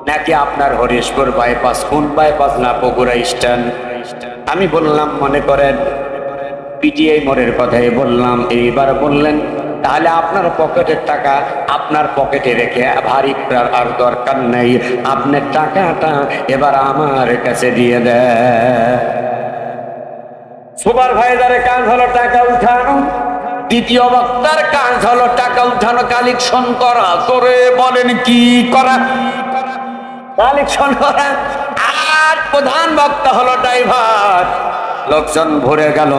নাকি আপনার হরিশপুর বাইপাস? কোন বাইপাস? না বগুড়া স্ট্যান্ড। আমি বললাম মনে করেন পিটিআই মোড়ের কথাই বললাম, এইবার বললেন তাহলে আপনার পকেটের টাকা আপনার পকেটে রেখে ভারী আর দরকার নেই, আপনার টাকাটা এবার আমার কাছে দিয়ে দেয়। সুপারভাইজারের কাজ হলো টাকা উঠানো, দ্বিতীয় বক্তার কাজ হলো টাকা উঠানো, কালেকশন করা। করে বলেন কি করা? কালেকশন করা। আর প্রধান বক্তা হলো ড্রাইভার। লোকজন ভরে গেল,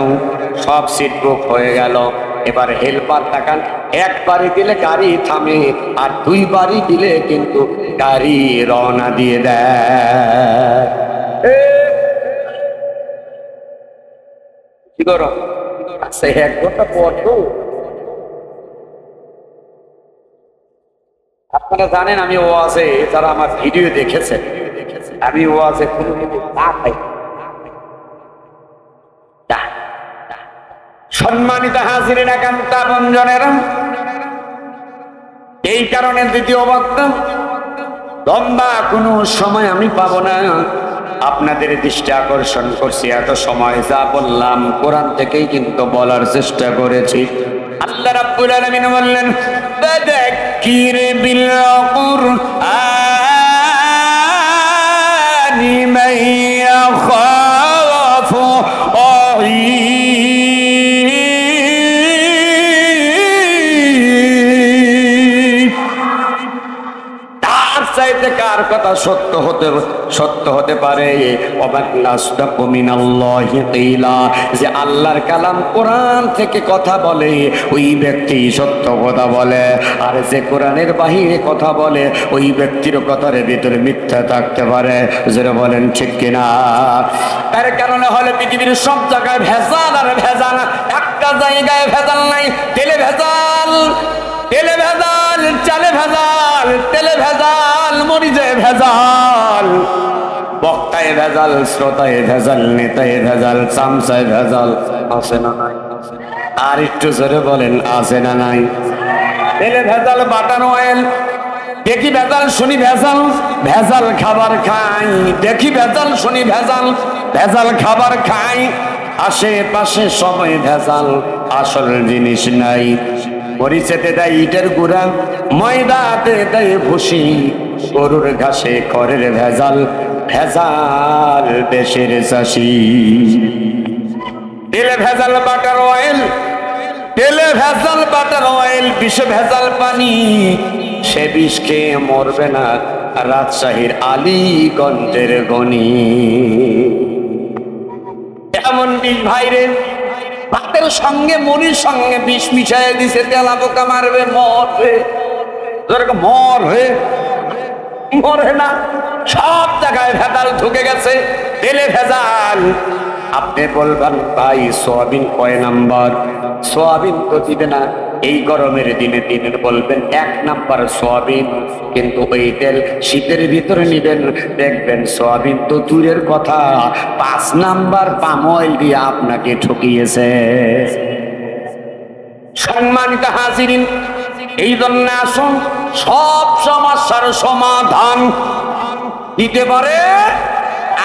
সব সিট বুক হয়ে গেল, এবার হেল্পার তাকান, একবারই দিলে গাড়ি থামে, আর 2 বারই দিলে কিন্তু গাড়ি রওনা দিয়ে দেয়। কি করো? আচ্ছা 1 ঘন্টা পর তো আপনারা জানেন আমি ও আছে, তারা আমার ভিডিও দেখেছেন, আমি ওয়াজে কোনো কিছু চা খাই। সম্মানিত হাজিরিন একান্ত আপনজনেরা, এই কারণে দ্বিতীয় বক্তা লম্বা কোনো সময় আমি পাবো না, আপনাদের দৃষ্টি আকর্ষণ করছি। এত সময় যা বললাম কোরআন থেকেই কিন্তু বলার চেষ্টা করেছি। আল্লাহ রাব্বুল আলামিন বললেন, ফাযাক্কির বিল কুরআনি মান ইয়াখাফু চাইতে কার কথা সত্য হতে পারে? যে আল্লাহর কালাম কোরআন থেকে কথা বলে ওই ব্যক্তি সত্য কথা বলে, আর যে কোরআনের বাহিরে কথা বলে ওই ব্যক্তির কথার ভিতরে মিথ্যা থাকতে পারে। যারা বলেন ঠিক কিনা? তার কারণে হলে পৃথিবীর সব জায়গায় ভেজাল আর ভেজাল, একটা জায়গায় ভেজাল নাই। তেলে ভেজাল, তেলে ভেজাল, চালে ভেজাল, তেলে ভেজাল, মরিচে ভেজাল, বক্তায় ভেজাল, শ্রোতায় ভেজাল, নেতায় ভেজাল, চামচায় ভেজাল। আছে না নাই? আর একটু জোরে বলেন, আছে না নাই? তেলে ভেজাল, বাটার অয়েল, দেখি ভেজাল শুনি ভেজাল, ভেজাল খাবার খাই, দেখি ভেজাল শুনি ভেজাল, ভেজাল খাবার খাই, আশেপাশে সবাই ভেজাল, আসল জিনিস নাই। মরিচেতে দেয় ইটের গুঁড়া, ময়দাতে দেয় ভুসি, গরুর ঘাসে খড়ের ভেজাল, ভেজাল দেশের চাষি। তেলে ভেজাল, বাটার অয়েল, তেলে ভেজাল, বাটার অয়েল, বিষে ভেজাল পানি, সে বিষ খেয়ে মরবে না রাজশাহীর আলীগঞ্জের গনি। এমন বিষ ভাইরে ভাতের সঙ্গে মুড়ির সঙ্গে বিষ মিশাই দিছে, তেলা পোকা মারবে, মরবে, মরবে, মরে না। সব জায়গায় ভেজাল ঢুকে গেছে, তেলে ভেজাল। আপনি বলবেন ভাই সোয়াবিন কয় নাম্বার? সোয়াবিন তো দিবে না এই গরমের দিনে, দিনের বলবেন 1 নাম্বার সোয়াবিন, কিন্তু ওই তেল শীতের ভিতরে নিবেন, দেখবেন সোয়াবিন তো দূরের কথা 5 নাম্বার পাম অয়েল দিয়ে আপনাকে ঠকিয়েছে। সম্মানিত হাজিরিন, এই জন্য আসুন, সব সমস্যার সমাধান দিতে পারে।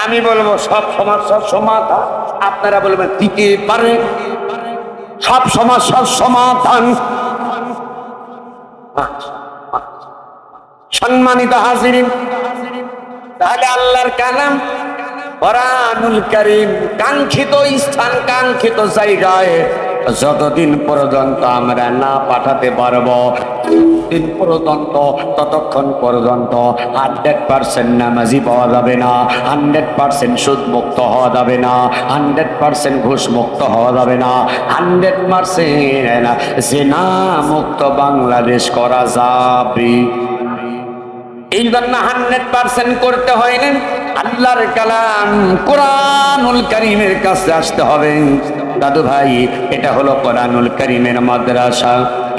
আমি বলবো সব সমস্যার সমাধান, আপনারা বলবেন দিতে পারে সব সমস্যার সমাধান। সম্মানিত হাজিরিন, তাহলে আল্লাহর কালাম কোরআনুল কারীম কাঙ্ক্ষিত স্থান, কাঙ্ক্ষিত জায়গায় যতদিন পর্যন্ত আমরা না পাঠাতে পারবো, দিন পর্যন্ত, ততক্ষণ পর্যন্ত 100% নামাজি পাওয়া যাবে না, 100% সুদ মুক্ত হওয়া যাবে না, 100% ঘুষ মুক্ত হওয়া যাবে না, 100% জিনা মুক্ত বাংলাদেশ করা যাবে। এই জন্য 100% করতে হয় না, আল্লাহর কালাম কোরআনুল কারীমের কাছে আসতে হবে। দাদু ভাই, এটা হলো কোরআনুল কারীমের মাদ্রাসা।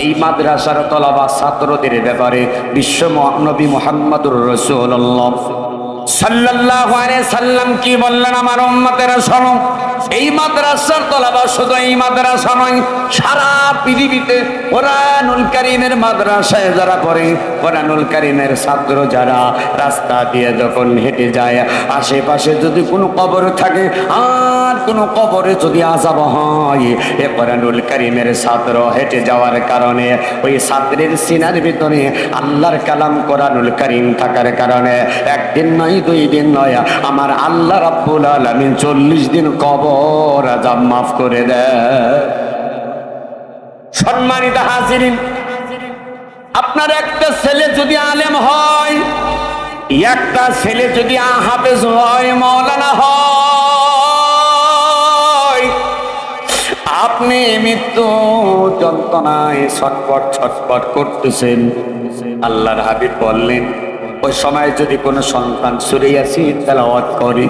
এই মাদ্রাসার তলাবা ছাত্রদের ব্যাপারে বিশ্ব নবী মুহাম্মদুর রাসূলুল্লাহ সাল্লাল্লাহু আলাইহি সাল্লাম কি বললেন? আমার উম্মতেরা শোনো, এই মাদ্রাসার তলাবা শুধু এই মাদ্রাসা নয়, সারা পৃথিবীতে কোরআনুল কারীমের মাদ্রাসায় যারা পড়ে, কোরআনুল কারীমের ছাত্র যারা, রাস্তা দিয়ে যখন হেঁটে যায়, আশেপাশে যদি কোনো কবর থাকে আর কোনো কবরে যদি আযাব হয়, এ কোরআনুল কারীমের ছাত্র হেঁটে যাওয়ার কারণে ওই ছাত্রের সিনার ভিতরে আল্লাহর কালাম কোরআনুল কারীম থাকার কারণে একদিন নয়, 2 দিন নয়, আমার আল্লাহ রাব্বুল আলামিন 40 দিন কবর আযাব মাফ করে দেয়। সম্মানিত হাজিরিন, আপনার একটা ছেলে যদি আলেম হয়, একটা ছেলে যদি হাফেজ হয়, মাওলানা হয়, আপনি মৃত্যু যন্ত্রণায় ছটফট ছটফট করতেছেন। আল্লাহর হাবিব বললেন, ওই সময় যদি কোনো সন্তান সূরা ইয়াসিন তেলাওয়াত করে,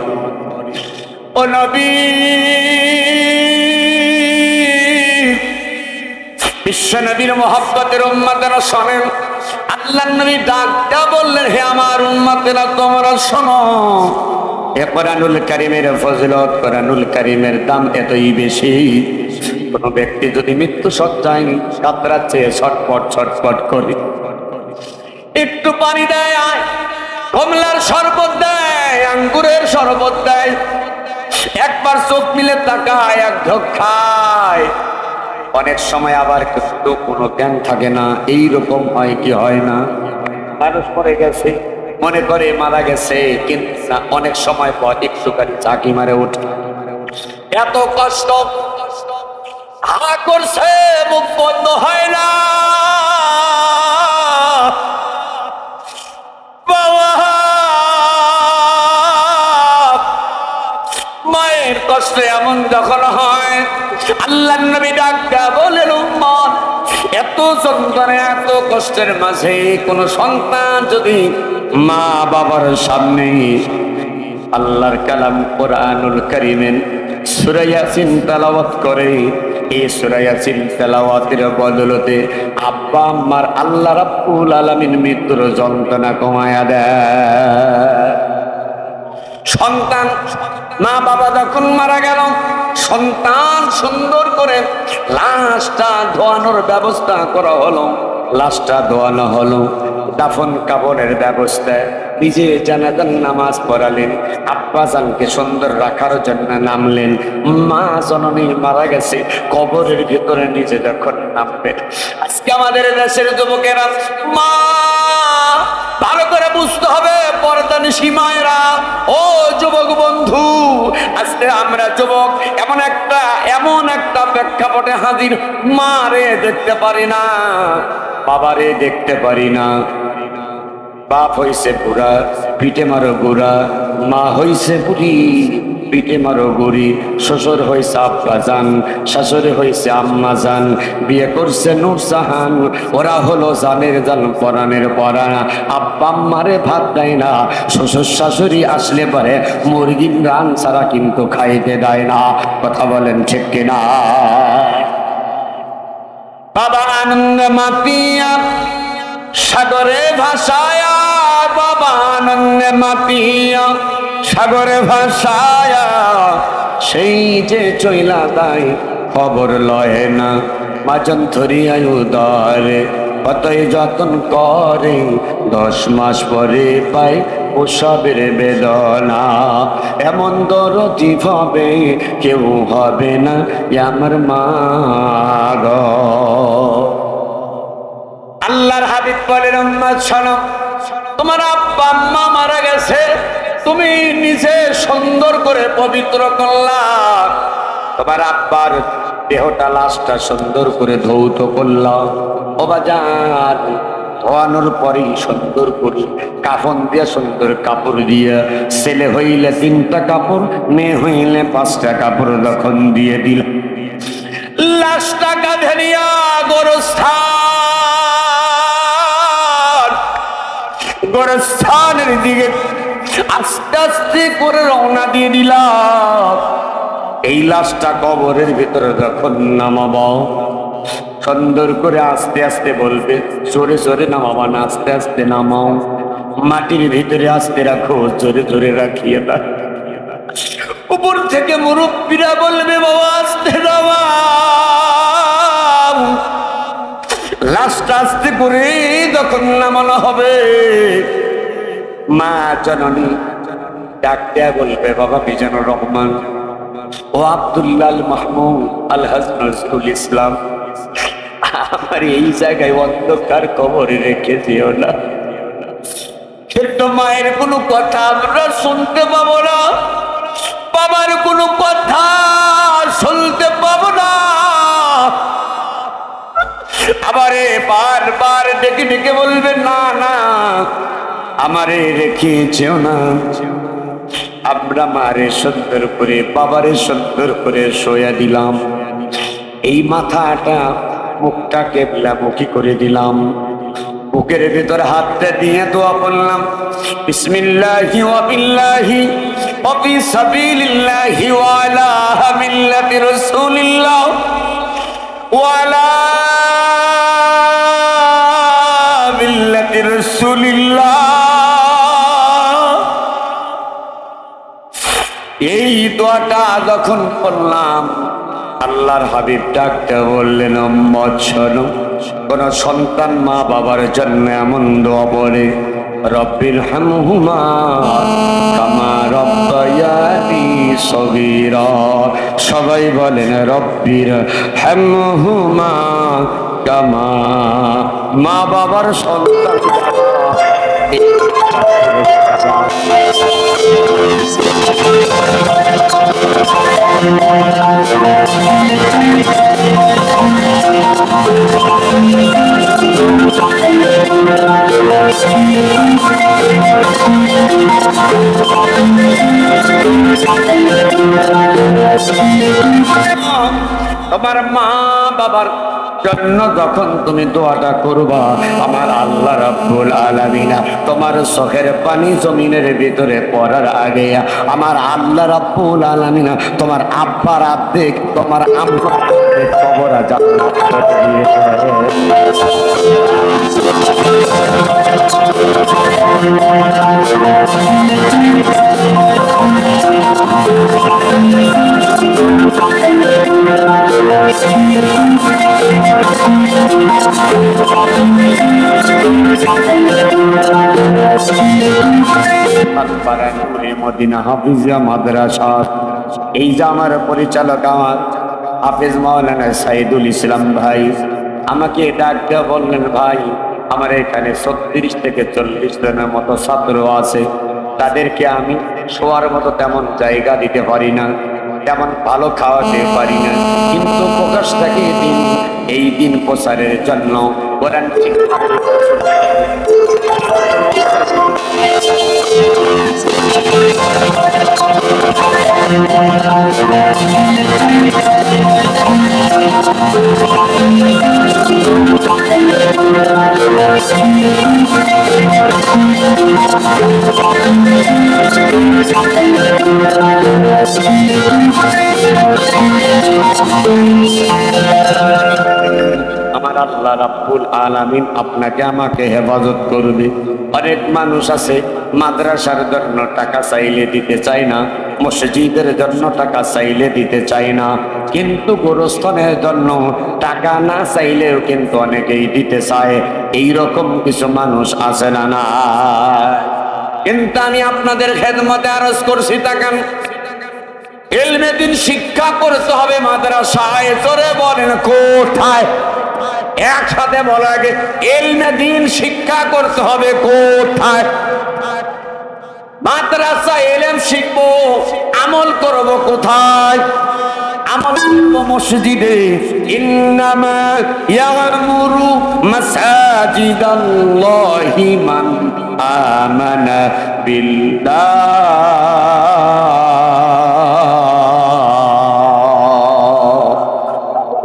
ও নবী, বিশ্ব নবীর মহব্বতের উম্মতেরা শোনেন, আল্লাহর নবী ডাকটা বললেন, হে আমার উম্মতেরা তোমরা শোনো, এ কোরআনুল কারীমের ফজিলত, কোরআনুল কারীমের দাম এতই বেশি, কোন ব্যক্তি যদি মৃত্যু সজ্জায় কাতরাচ্ছে, ছটপট ছটপট করে, একটু পানি দেয়, কমলার শরবত দেয়, আঙ্গুরের শরবত দেয়, একবার চোখ মিলে তাকায়, এক ঢোক খায়, অনেক সময় আবার কিন্তু কোনো জ্ঞান থাকে না। এইরকম হয় কি হয় না? মানুষ মরে গেছে মনে করে মারা গেছে, কিন্তু না, অনেক সময় পর একটুখানি চাকি মারে ওঠে, এত কষ্ট, হা করছে, মুখ বন্ধ হয় না, বাবা মায়ের কষ্ট এমন যখন হয়, আল্লাহর নবী ডাক্তার বলেন, উম্মত এত যন্ত্রণা, এত কষ্টের মাঝে কোন সন্তান যদি মা বাবার সামনে আল্লাহর কালাম কোরআনুল কারীমের সূরা ইয়াসিন তেলাওয়াত করে, এই সূরা ইয়াসিন তেলাওয়াতের বদলতে আব্বা আম্মার আল্লাহ রাব্বুল আলামিন মৃত্যুর যন্ত্রণা কমায়া দেয়। সন্তান, মা বাবা যখন মারা গেল, সন্তান সুন্দর করে লাশটা ধোয়ানোর ব্যবস্থা করা হলো, লাশটা ধোয়ানো হলো, দাফন কাফনের ব্যবস্থা, নিজে জানাজার নামাজ পড়ালেন, আব্বাজানকে সুন্দর রাখার জন্য নামলেন। মা জননী মারা গেছে, কবরের ভিতরে নিজে যখন নামবেন, আজকে আমাদের দেশের যুবকেরা, মা ভালো করে বুঝতে হবে, পর্দানিশী মায়েরা, ও যুবক বন্ধু, আজকে আমরা যুবক এমন একটা প্রেক্ষাপটে হাজির, মা রে দেখতে পারি না, বাবারে দেখতে পারি না, বাপ হইছে বুড়া, পিঠে মারো গুড়া, মা হইছে বুড়ি, পিঠে মারো গুড়ি, শ্বশুর হইছে আব্বাজান, শাশুড়ি হইছে আম্মাজান, বিয়ে করছে নূরজাহান, ওরা হলো জানের জান, পরাণের পরাণ, আব্বা আম্মারে ভাত দেয় না, শ্বশুর শাশুড়ি আসলে পরে মুরগির রান ছাড়া কিন্তু খাইতে দেয় না। কথা বলেন ঠিক কিনা? বাবা আনন্দ মাতিয়া সাগরে ভাসায়া, বাবা আনন্দে মাতিয়া সাগরে ভাসায়া, সেই যে চইলা তাই খবর লয় না, মাজন ধরিয়ায় উদরে কতই যতন করে, 10 মাস পরে পাই প্রসবের বেদনা, এমন দরদি ভাবে কেউ হবে না আমার মা গো। আল্লাহর হাবিব বলেন, উম্মত শোনো, তোমার আব্বা আম্মা মারা গেছে, তুমি নিজে সুন্দর করে পবিত্র করলা, তোমার আব্বার দেহটা, লাশটা সুন্দর করে ধৌত করলা, ও বাজার ধোয়ানোর পরেই সুন্দর করে কাফন দিয়া, সুন্দর কাপড় দিয়া, ছেলে হইলে 3টা কাপড়, মেয়ে হইলে 5টা কাপড় যখন দিয়ে দিল, লাশটা কাঁধে নিয়া গোরস্থানের দিকে আস্তে আস্তে করে রওনা দিয়ে দিলাম। এই লাশটা কবরের ভিতরে যখন নামাবো, সুন্দর করে আস্তে আস্তে বলবে, জোরে জোরে নামাবা না, আস্তে আস্তে নামাও, মাটির ভিতরে আস্তে রাখো, জোরে জোরে রাখিয়ে দাও। উপর থেকে মুরব্বীরা বলবে, বাবা আস্তে নামাও, লাশটা আস্তে করে যখন নামানো হবে, মা জননী ডাক দেয়া বলবে, বাবা মিজানুর রহমান, ও আব্দুল্লাহ মাহমুদ আলহাজ নজরুল ইসলাম, আমার এই জায়গায় অন্ধকার কবরে রেখে দিও না, কিন্তু মায়ের কোনো কথা আমরা শুনতে পাবো না, বাবার কোনো কথা শুনতে পাবো না, আবারে বারবার ডেকে ডেকে বলবে, না না আমারে রেখেছেও না। আমরা মারে সুন্দর করে, বাবারে সুন্দর করে শোয়া দিলাম, এই মাথাটা মুখটা কেবলামুখী করে দিলাম, বুকের ভিতর হাতটা দিয়ে দোয়া করলাম, বিসমিল্লাহি ওয়া বিল্লাহি ওয়া ফি সাবিলিল্লাহি ওয়া আলা মিল্লাতি রাসূলিল্লাহ ওয়া আলা মিল্লাতি রাসূলিল্লাহ। এই দোয়াটা যখন পড়লাম, আল্লাহর হাবিব ডাকতে বললেন, উম্মত শোনো, কোন সন্তান মা বাবার জন্য এমন দোয়া পড়ে, রব্বির হামহুমা কামা রব্বায়ানি সগীরা। সবাই বলেন রব্বির হামহুমা কামা। মা বাবার সন্তান তোমার মা বাবার জন্য যখন তুমি দোয়াটা করবা, আমার আল্লাহ রাব্বুল আলামিন তোমার চোখের পানি জমিনের ভিতরে পড়ার আগে আমার আল্লাহ রাব্বুল আলামিন তোমার আব্বার আর্ধেক, তোমার আম্মার আর্ধেক কবর জান্নাত মদিনা হাফিজিয়া মাদ্রাসা, এই যে আমার পরিচালক আমার হাফিজ মাওলানা সাইদুল ইসলাম ভাই আমাকে ডাক দিয়ে বললেন, ভাই আমার এখানে 36 থেকে 40 জনের মতো ছাত্র আছে, তাদেরকে আমি শোয়ার মতো তেমন জায়গা দিতে পারি না, তেমন ভালো খাওয়াতে পারি না, কিন্তু প্রকাশ থাকে এই দিন প্রচারের জন্য কোরআন আমার আল্লাহ রাব্বুল আলামিন আপনাকে আমাকে হেফাজত করবে। অনেক মানুষ আছে মাদ্রাসার জন্য টাকা চাইলে দিতে চায় না, মসজিদের জন্য টাকা চাইলে দিতে চায় না, কিন্তু গোরস্থানের জন্য টাকা না চাইলেও কিন্তু অনেকেই দিতে চায়। এইরকম কিছু মানুষ আছে না? না, কিন্তু আমি আপনাদের খেদমতে আরজ করছি, তাকান, ইলমে দ্বীন শিক্ষা করতে হবে মাদ্রাসায়। জোরে বলেন কোথায়? একসাথে বলা আগে, ইলমে দ্বীন শিক্ষা করতে হবে কোথায়? মাদ্রাসায় ইলম শিখবো, আমল করব কোথায়? আমল করব মসজিদে। ইন্নামা ইয়ামুরু মাসাজিদাল্লাহি মান আমানা বিল্লাহ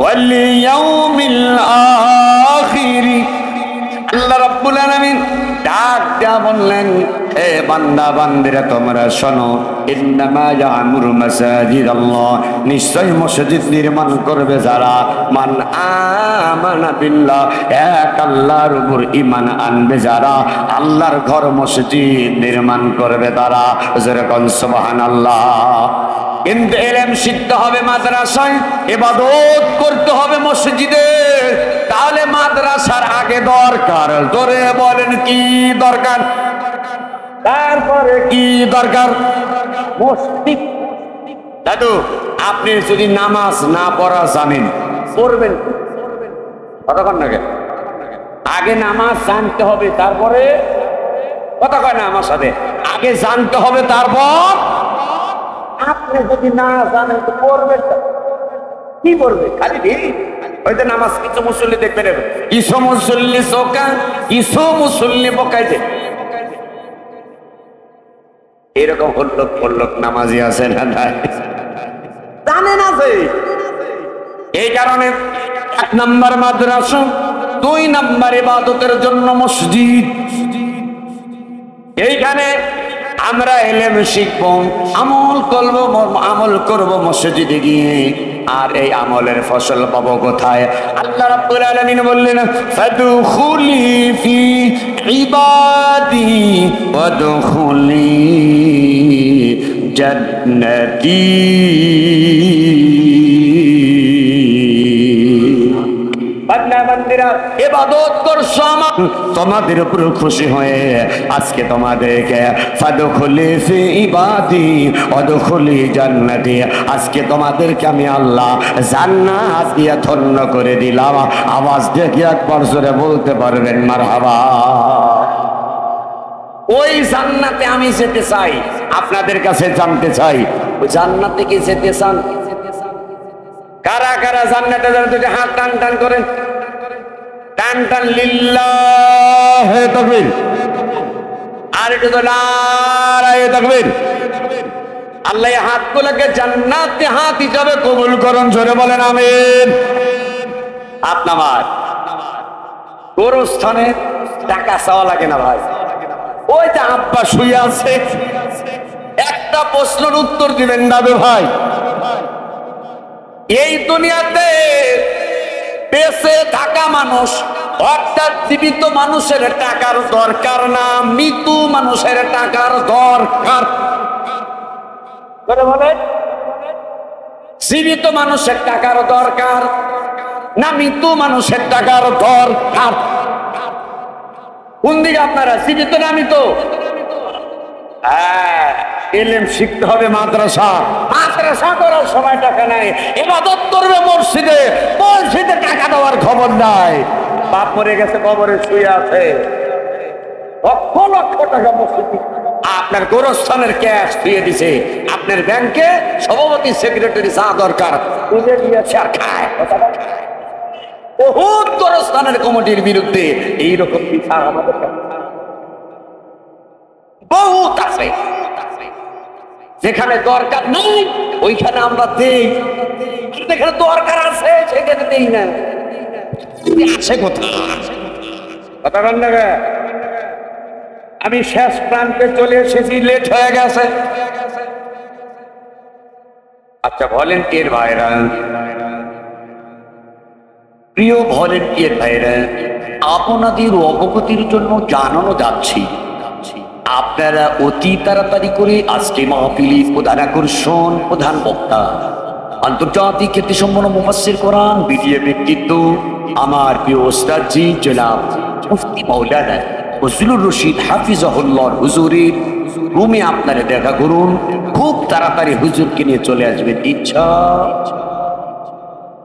ওয়াল ইয়াউমিল আখির। আল্লাহ রাব্বুল আলামিন ডাক দিয়া বললেন, এ বান্দা বান্দিরা তোমরা শোনো, ইন্নামা ইয়ামুরু মাসাজিদাল্লাহ, নিশ্চয় মসজিদ নির্মাণ করবে যারা, মান আমানা বিল্লাহ, এক আল্লাহর উপর ঈমান আনবে যারা, আল্লাহর ঘর মসজিদ নির্মাণ করবে তারা। যেরকম সুবহানাল্লাহ। কিন্তু ইলম শিখতে হবে মাদ্রাসায়, ইবাদত করতে হবে মসজিদে। তাহলে মাদ্রাসার আগে দরকার, ধরে বলেন কি দরকার? তারপরে কি দরকার? মসজিদ। দাদু, আপনি যদি নামাজ না পড়া জানেন, পড়বেন কতক্ষণ লাগে? আগে নামাজ জানতে হবে, তারপরে কথা কয় না আমার সাথে, আগে জানতে হবে তারপর। আপনি যদি না জানেন তো পড়বেন কি পড়বে? খালি হয়তো নামাজ কিছু মুসল্লি দেখবেন, কিছু মুসল্লি চোখা, কিছু মুসল্লি বকাইছে। এরকম হল্লোক নামাজি আছে না? জানে না যে। এই কারণে 1 নম্বর মাদ্রাসা, 2 নম্বর ইবাদতের জন্য মসজিদ। এইখানে আমরা ইলম শিখবো, আমল করব মসজিদে গিয়ে। আর এই আমলের ফসল পাবো কোথায়? আল্লাহ রাব্বুল আলামিন বললেন, ফাদখুলি ফি ইবাদি ওয়াদখুলি জান্নাতি। ইবাদত করছো আমার, তোমাদের উপর খুশি হয়ে আজকে তোমাদেরকে ফাদখুলি ফি ইবাদি ওয়াদখুলি জান্নাতি, আজকে তোমাদেরকে আমি আল্লাহ জান্নাত দিয়ে ধন্য করে দিলাম। আওয়াজ দিয়ে কি একবার জোরে বলতে পারবেন মারহাবা? ওই জান্নাতে আমি যেতে চাই। আপনাদের কাছে জানতে চাই, ওই জান্নাতে কি যেতে চান? কারা কারা জান্নাতে যাবেন? দুটো হাত টান টান করেন, টান টান, লিল্লাহে তাকবীর। আর একটু তো নারায়ে তাকবীর। আল্লাহ এই হাতগুলোকে জান্নাতে হাত হিসাবে কবুল করুন, জোরে বলেন আমিন। আপনার গোরস্থানে টাকা চাওয়া লাগে না ভাই, ওই যে আব্বা শুয়ে আছে, একটা প্রশ্নের উত্তর দিবেন দাদু ভাই। এই দুনিয়াতে বেঁচে থাকা মানুষ অর্থাৎ জীবিত মানুষের টাকার দরকার না, মৃত মানুষের টাকার দরকার। জীবিত মানুষের টাকার দরকার না মৃত মানুষের টাকার দরকার? কোন দিকে আপনারা, জীবিত না মৃত? হ্যাঁ, ইলম শিখতে হবে মাদ্রাসা, মাদ্রাসা করার সময় টাকা নাই। ইবাদত করবে মসজিদে, মসজিদে টাকা দেওয়ার খবর নাই। বাপ মরে গেছে, কবরে শুয়ে আছে, লক্ষ লক্ষ টাকা মসজিদে। আপনার গোরস্থানের ক্যাশ দিয়ে দিছে, আপনার ব্যাংকে সভাপতি সেক্রেটারি যা দরকার তুলে দিয়েছে আর খায়। বহুত গোরস্থানের কমিটির বিরুদ্ধে এইরকম বিচার আমাদের বহুত আছে। যেখানে দরকার নেই ওইখানে আমরা দেই, যেখানে দরকার আছে সেখানে দেই না। আসে কোথায় কথা বল না? আমি শেষ প্রান্তে চলে এসেছি, লেট হয়ে গেছে। আচ্ছা ভলেন্টিয়ার ভাইরা, প্রিয় ভলেন্টিয়ার ভাইরা, আপনাদের অবগতির জন্য জানানো যাচ্ছি, আপনারা অতি তাড়াতাড়ি করে আজকে মাহফিলে প্রধান আকর্ষণ, প্রধান বক্তা, আন্তর্জাতিক খ্যাতিসম্পন্ন মুফাসসির কোরআন বিডিএ ব্যক্তিত্ব আমার প্রিয় ওস্তাদজি জনাব মুফতি মাওলানা ফজলুর রশিদ হাফিজাহুল্লাহ হুজুরের রুমে আপনারা দেখা করুন। খুব তাড়াতাড়ি হুজুরকে নিয়ে চলে আসবেন ইচ্ছা